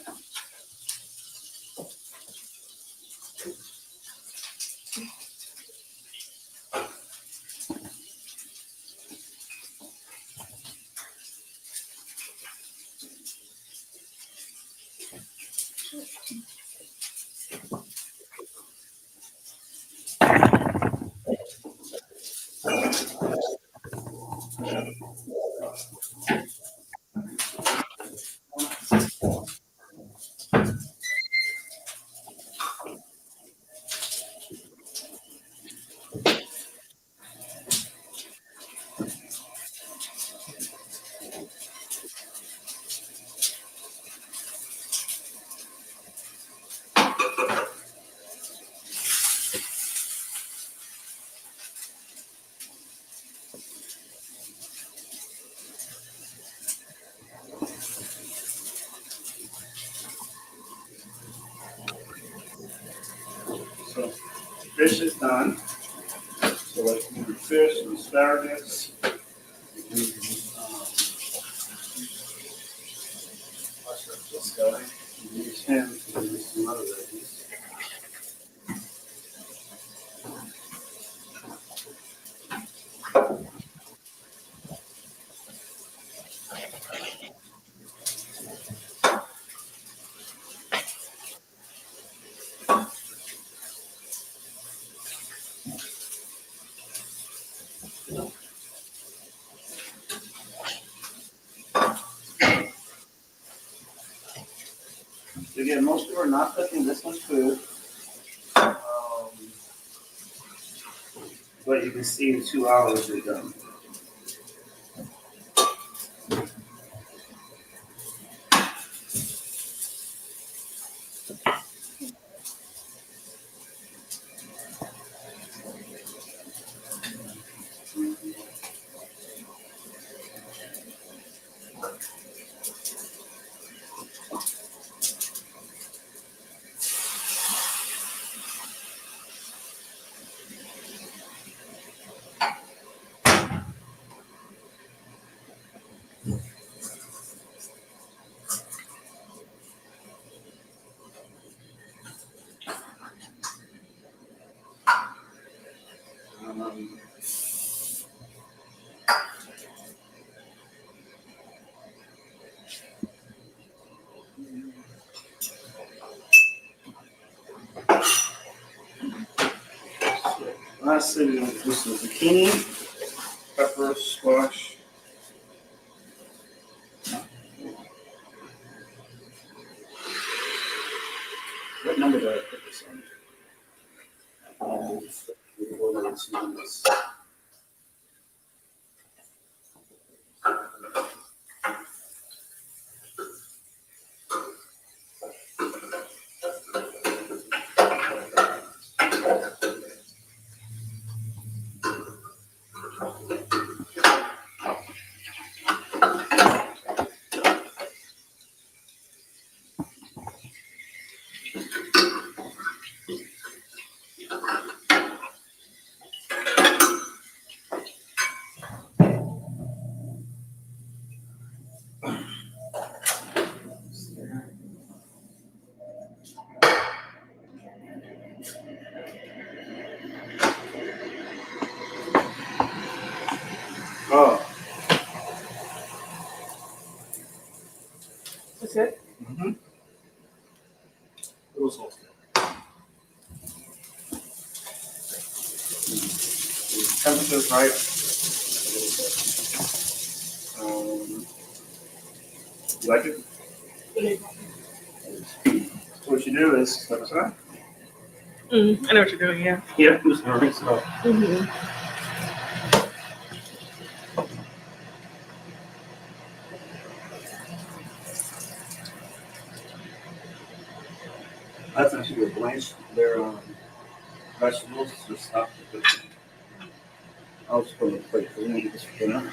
So fish is done. So let's do the fish and asparagus. This guy. Use him to use some other veggies. Again, most people are not cooking this much food. But you can see in 2 hours you're done. Lastly, we're going to do some zucchini, pepper, squash. What number did I put this on? Oh. That's it? Mm-hmm. It was okay. Temperature's right. You like it? So what you do is step aside. I know what you're doing, yeah. Yeah, I'm just gonna rinse it off. Mm-hmm. That's actually a blanch. They're vegetables to stop the cooking. I'll just put it on the plate. We're gonna get this for dinner.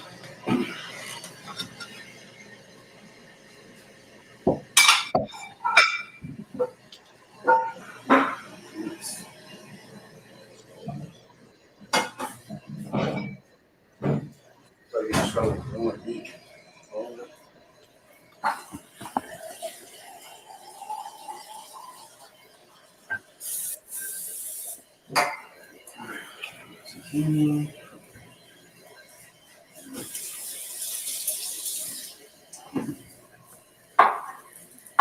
So you just try to want to eat all of it. Zucchini.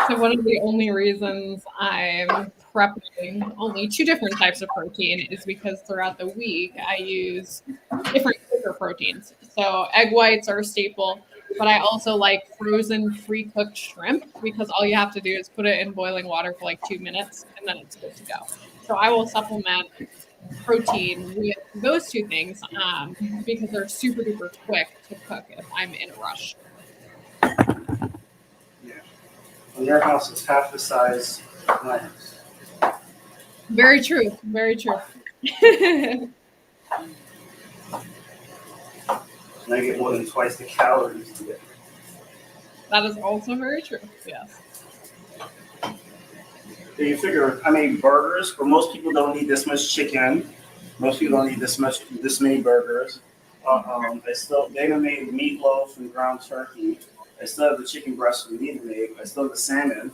So one of the only reasons I'm prepping only 2 different types of protein is because throughout the week I use different quicker proteins. So egg whites are a staple, but I also like frozen pre-cooked shrimp because all you have to do is put it in boiling water for like 2 minutes and then it's good to go. So I will supplement protein with those 2 things because they're super duper quick to cook if I'm in a rush. In your house, it's half the size of my house. Very true. Very true. And I get more than twice the calories to get. That is also very true. Yes. So you figure, I made burgers, but most people don't need this much chicken. Most people don't need this many burgers. They even made meatloaf and ground turkey. I still have the chicken breast we need to make. I still have the salmon.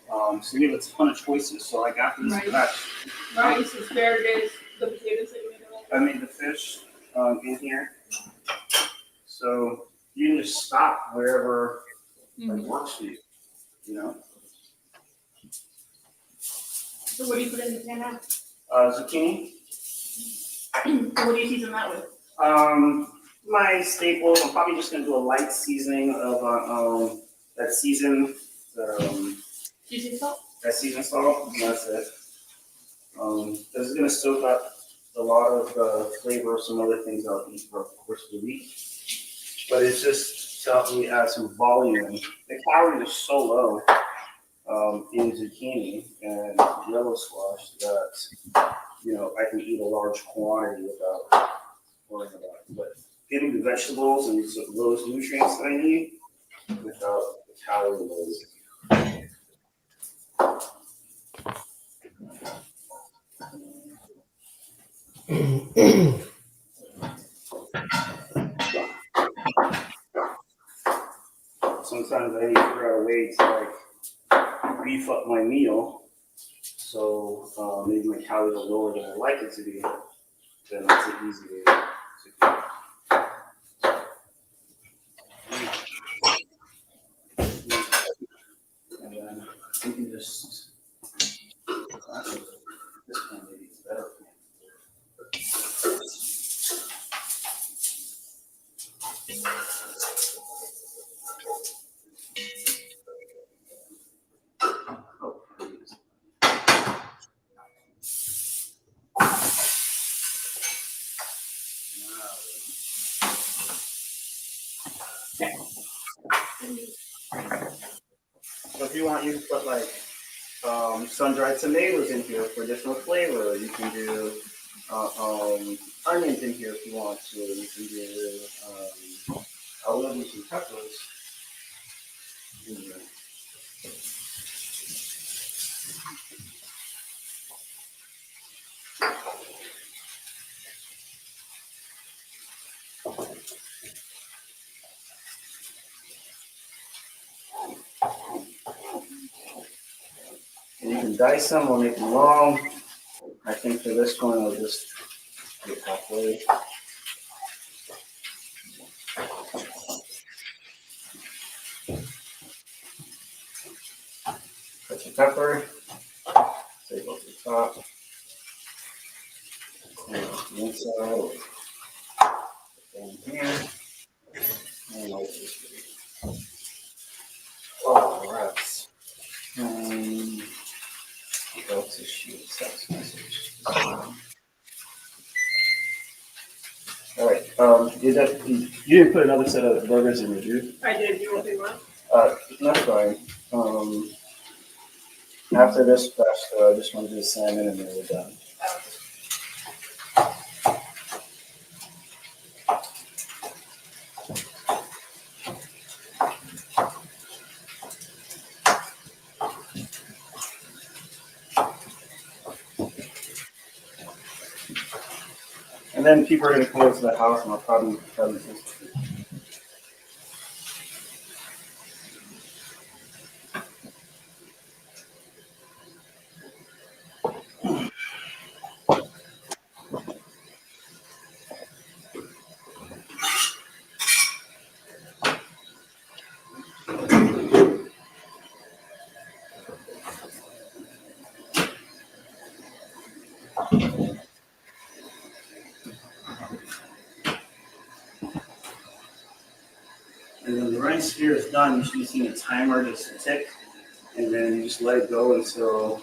So we have a ton of choices. So I got these batch. Rice, asparagus, the potatoes that you made. I made the fish in here. So you can just stop wherever works for you. You know. So what do you put in the pan now? Zucchini. What do you season that with? My staples. I'm probably just gonna do a light seasoning of that season. Season salt? That season salt. And that's it. This is gonna soak up a lot of flavor of some other things I'll eat for the course of the week. But it's just to help me add some volume. The calories are so low in zucchini and yellow squash that I can eat a large quantity without worrying about it. But getting the vegetables and those nutrients that I need without the calorie load. Sometimes I need to figure out a way to beef up my meal, so maybe my calories are lower than I like it to be. then that's an easy way to do it. And then you can just, actually, this one maybe is better. Oh, please. So if you want, you can put like sun-dried tomatoes in here for additional flavor. You can do onions in here if you want to. You can do I love you some peppers in here. And you can dice them or make them long. I think for this one, I'll just get halfway. Cut your pepper. Take off the top. And the inside. Down here. And over this way. All right. Go to shoot text message. All right. You didn't put another set of burgers in, did you? I did. You want to do one? That's fine. After this batch, I just want to do the salmon and then we're done. And then people are going to come over to the house and I'll probably tell them this. And when the rice here is done, you should be seeing a timer just tick, and then you just let it go until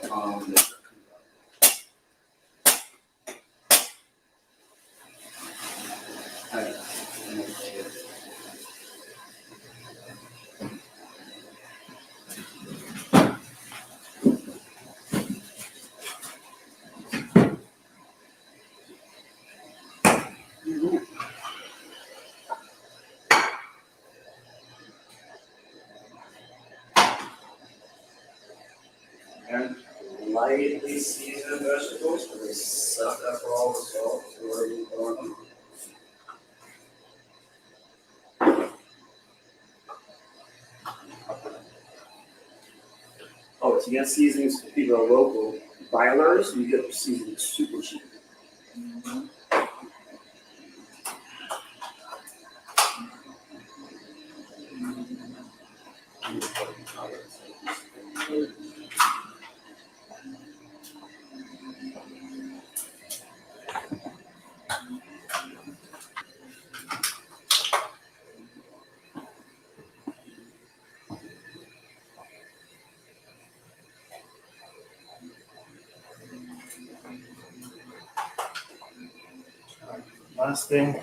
and lightly seasoned vegetables, because they suck up all the salt. So where are you going? Oh, to get seasonings for people who are local, Byler's, you get seasonings super cheap. Last thing.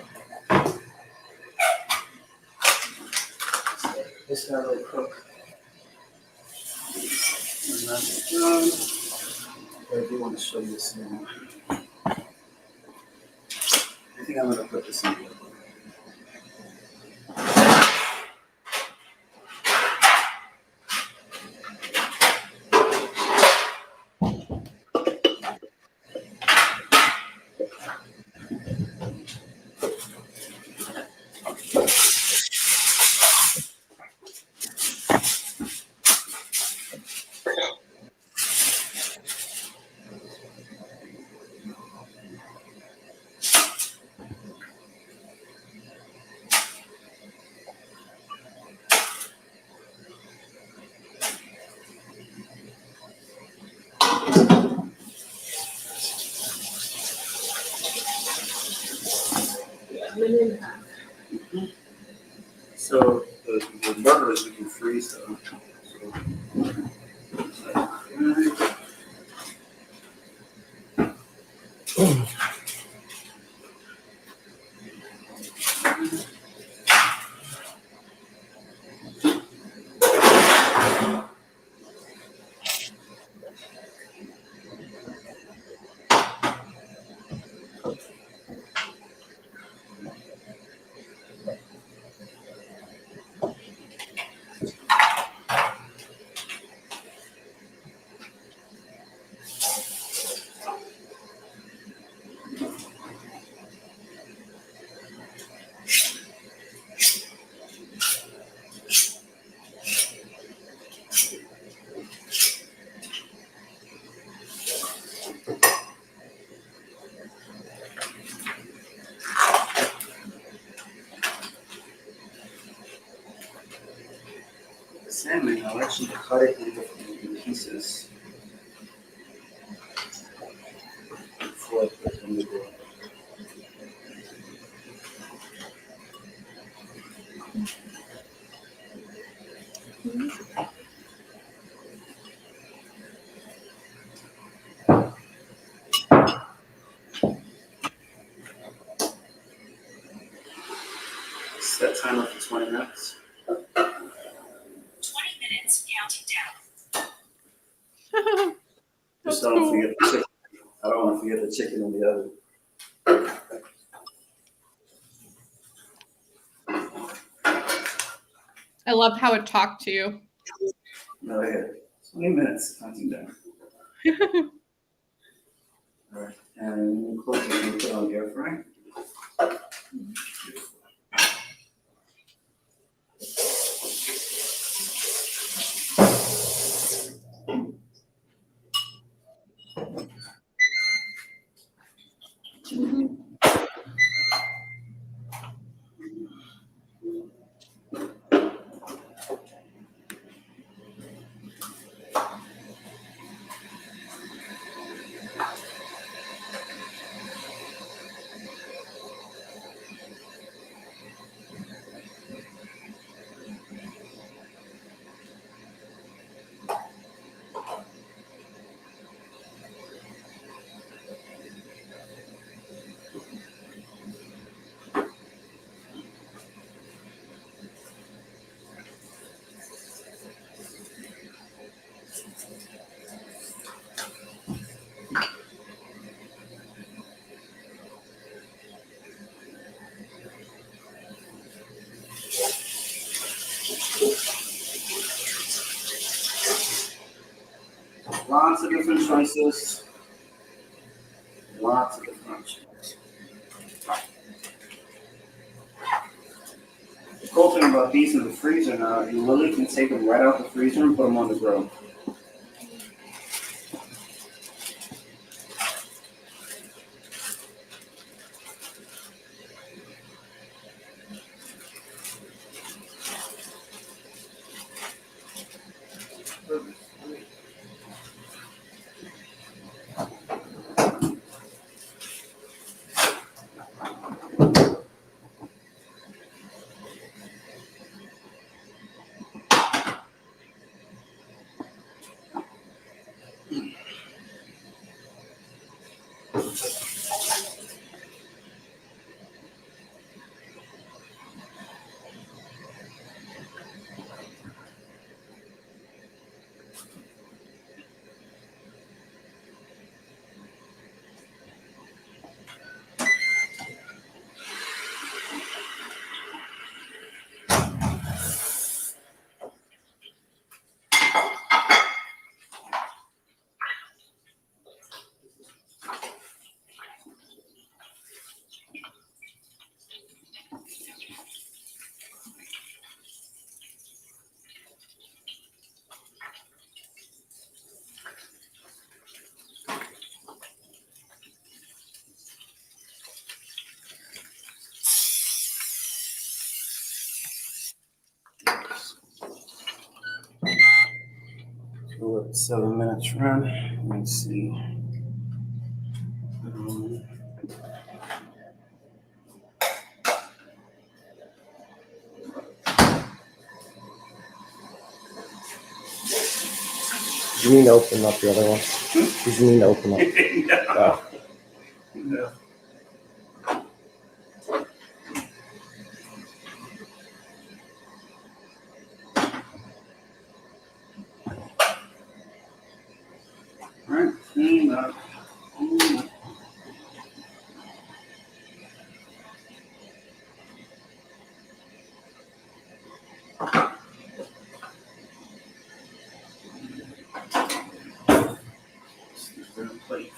This guy will cook. And that's done. I do want to show you this now. I think I'm going to put this in here. a minute and a half. So the burgers we can freeze them. Salmon, I'll actually cut it into pieces before I put them in the grill. Set timer for 20 minutes. 20 minutes, counting down. Just don't forget the chicken. I don't want to forget the chicken in the oven. I love how it talked to you. No, yeah. 20 minutes, counting down. All right, and close it and put on the air fry. Lots of different choices. Lots of different options. The cool thing about these in the freezer now, you literally can take them right out the freezer and put them on the grill. So let 7 minutes run. Let's see. you mean to open up the other one? Did you mean to open up? No. No. All right, clean up. Plate.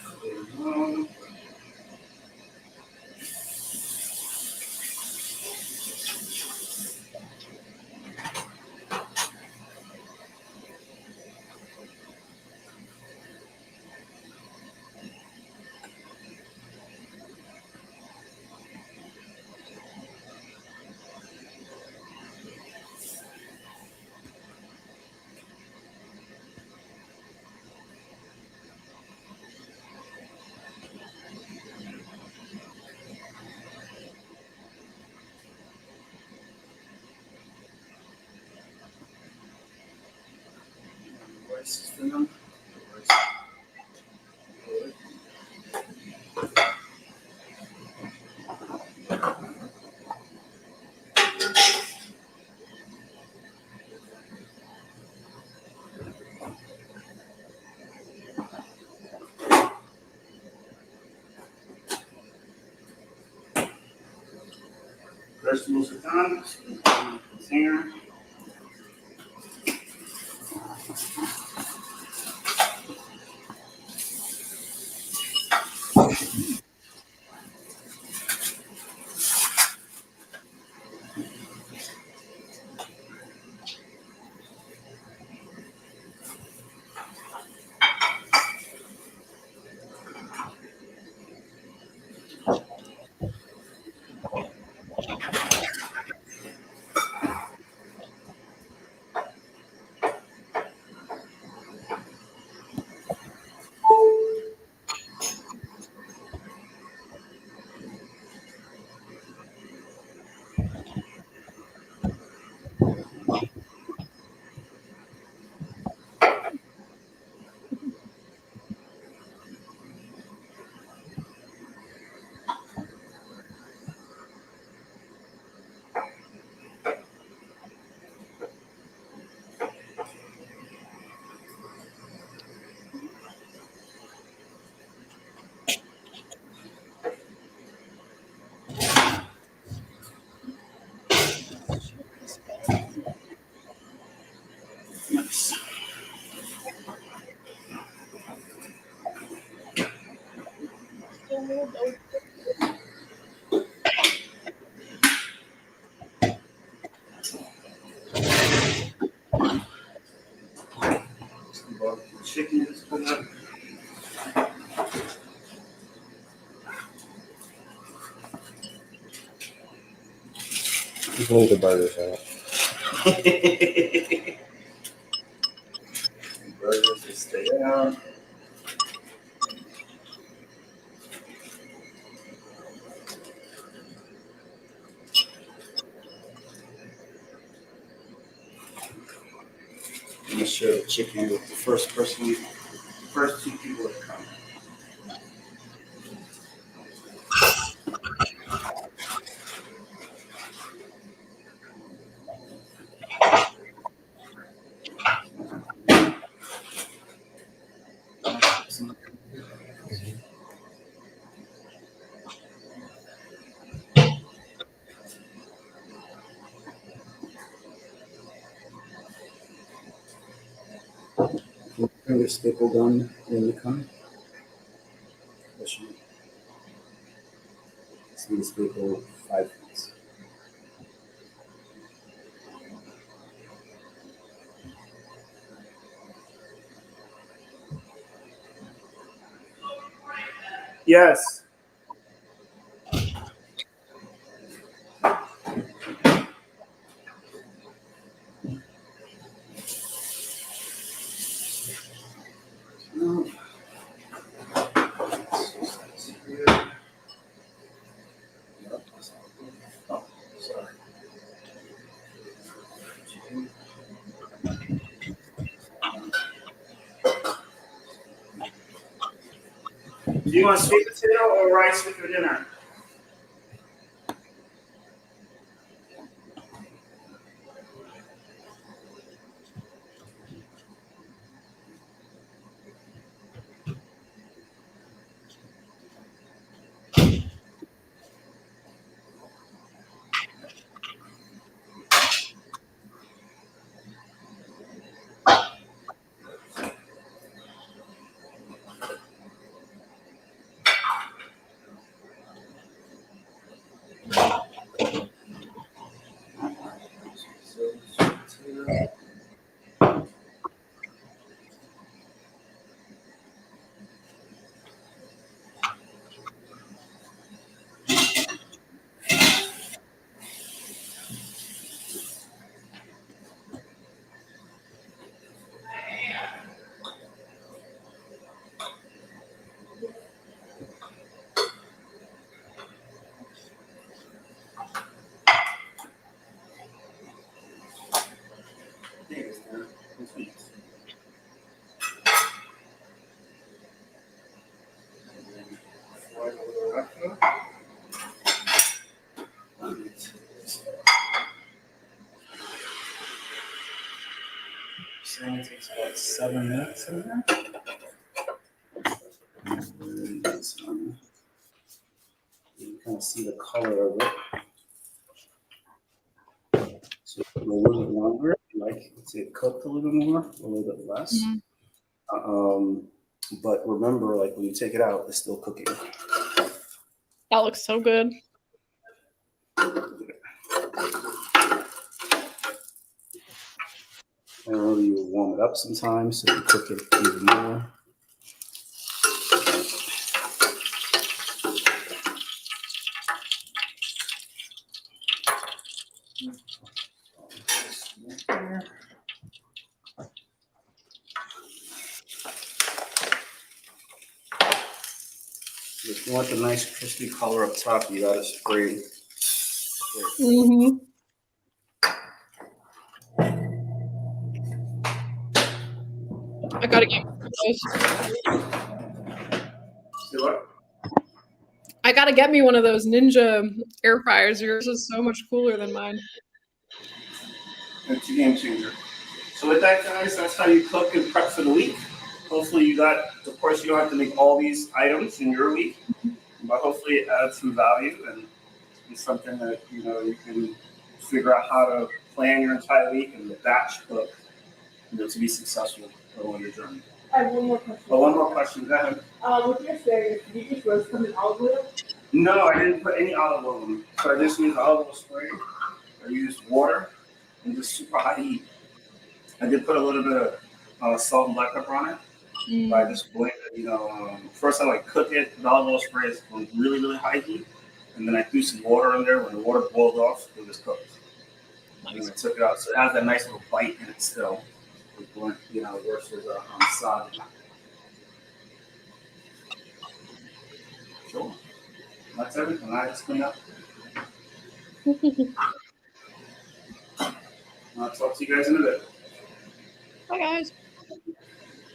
Vegetables are done. Container. Nice. BBQ chicken is put up. You can eat the burgers, right? Burgers will stay out. I'm gonna share the chicken with the first two people that come. Can you bring your staple gun when you come? Yes, you. See the staple 5 minutes. Yes. No. Oh, sorry. Do you want sweet potato or rice with your dinner? Saying it takes about 7 minutes in there. You kind of see the color of it. So a little bit longer, like it cooked a little bit more, a little bit less. But remember, like when you take it out, it's still cooking. That looks so good. And remember, you warm it up sometimes so you cook it even more. If you want the nice crispy color up top, you gotta spray. Mm-hmm. I gotta get one of those. See what? I gotta get me one of those Ninja air fryers. Yours is so much cooler than mine. It's a game changer. So with that, guys, that's how you cook and prep for the week. Hopefully you got, of course, you don't have to make all these items in your week, but hopefully it adds some value and it's something that, you know, you can figure out how to plan your entire week and batch cook, you know, to be successful on your journey. I have one more question. Oh, one more question, go ahead. With your asparagus, did you just roast them in olive oil? No, I didn't put any olive oil in them. So I just used olive oil spray. I used water and just super high heat. I did put a little bit of salt and black pepper on it. But I just boiled it, you know, first I like cook it, the olive oil spray is on really, really high heat. And then I threw some water in there. When the water boiled off, it was cooked. And I took it out. So it has that nice little bite in it still. You know, versus solid. Sure. That's everything. I just clean up. I'll talk to you guys in a bit. Bye, guys.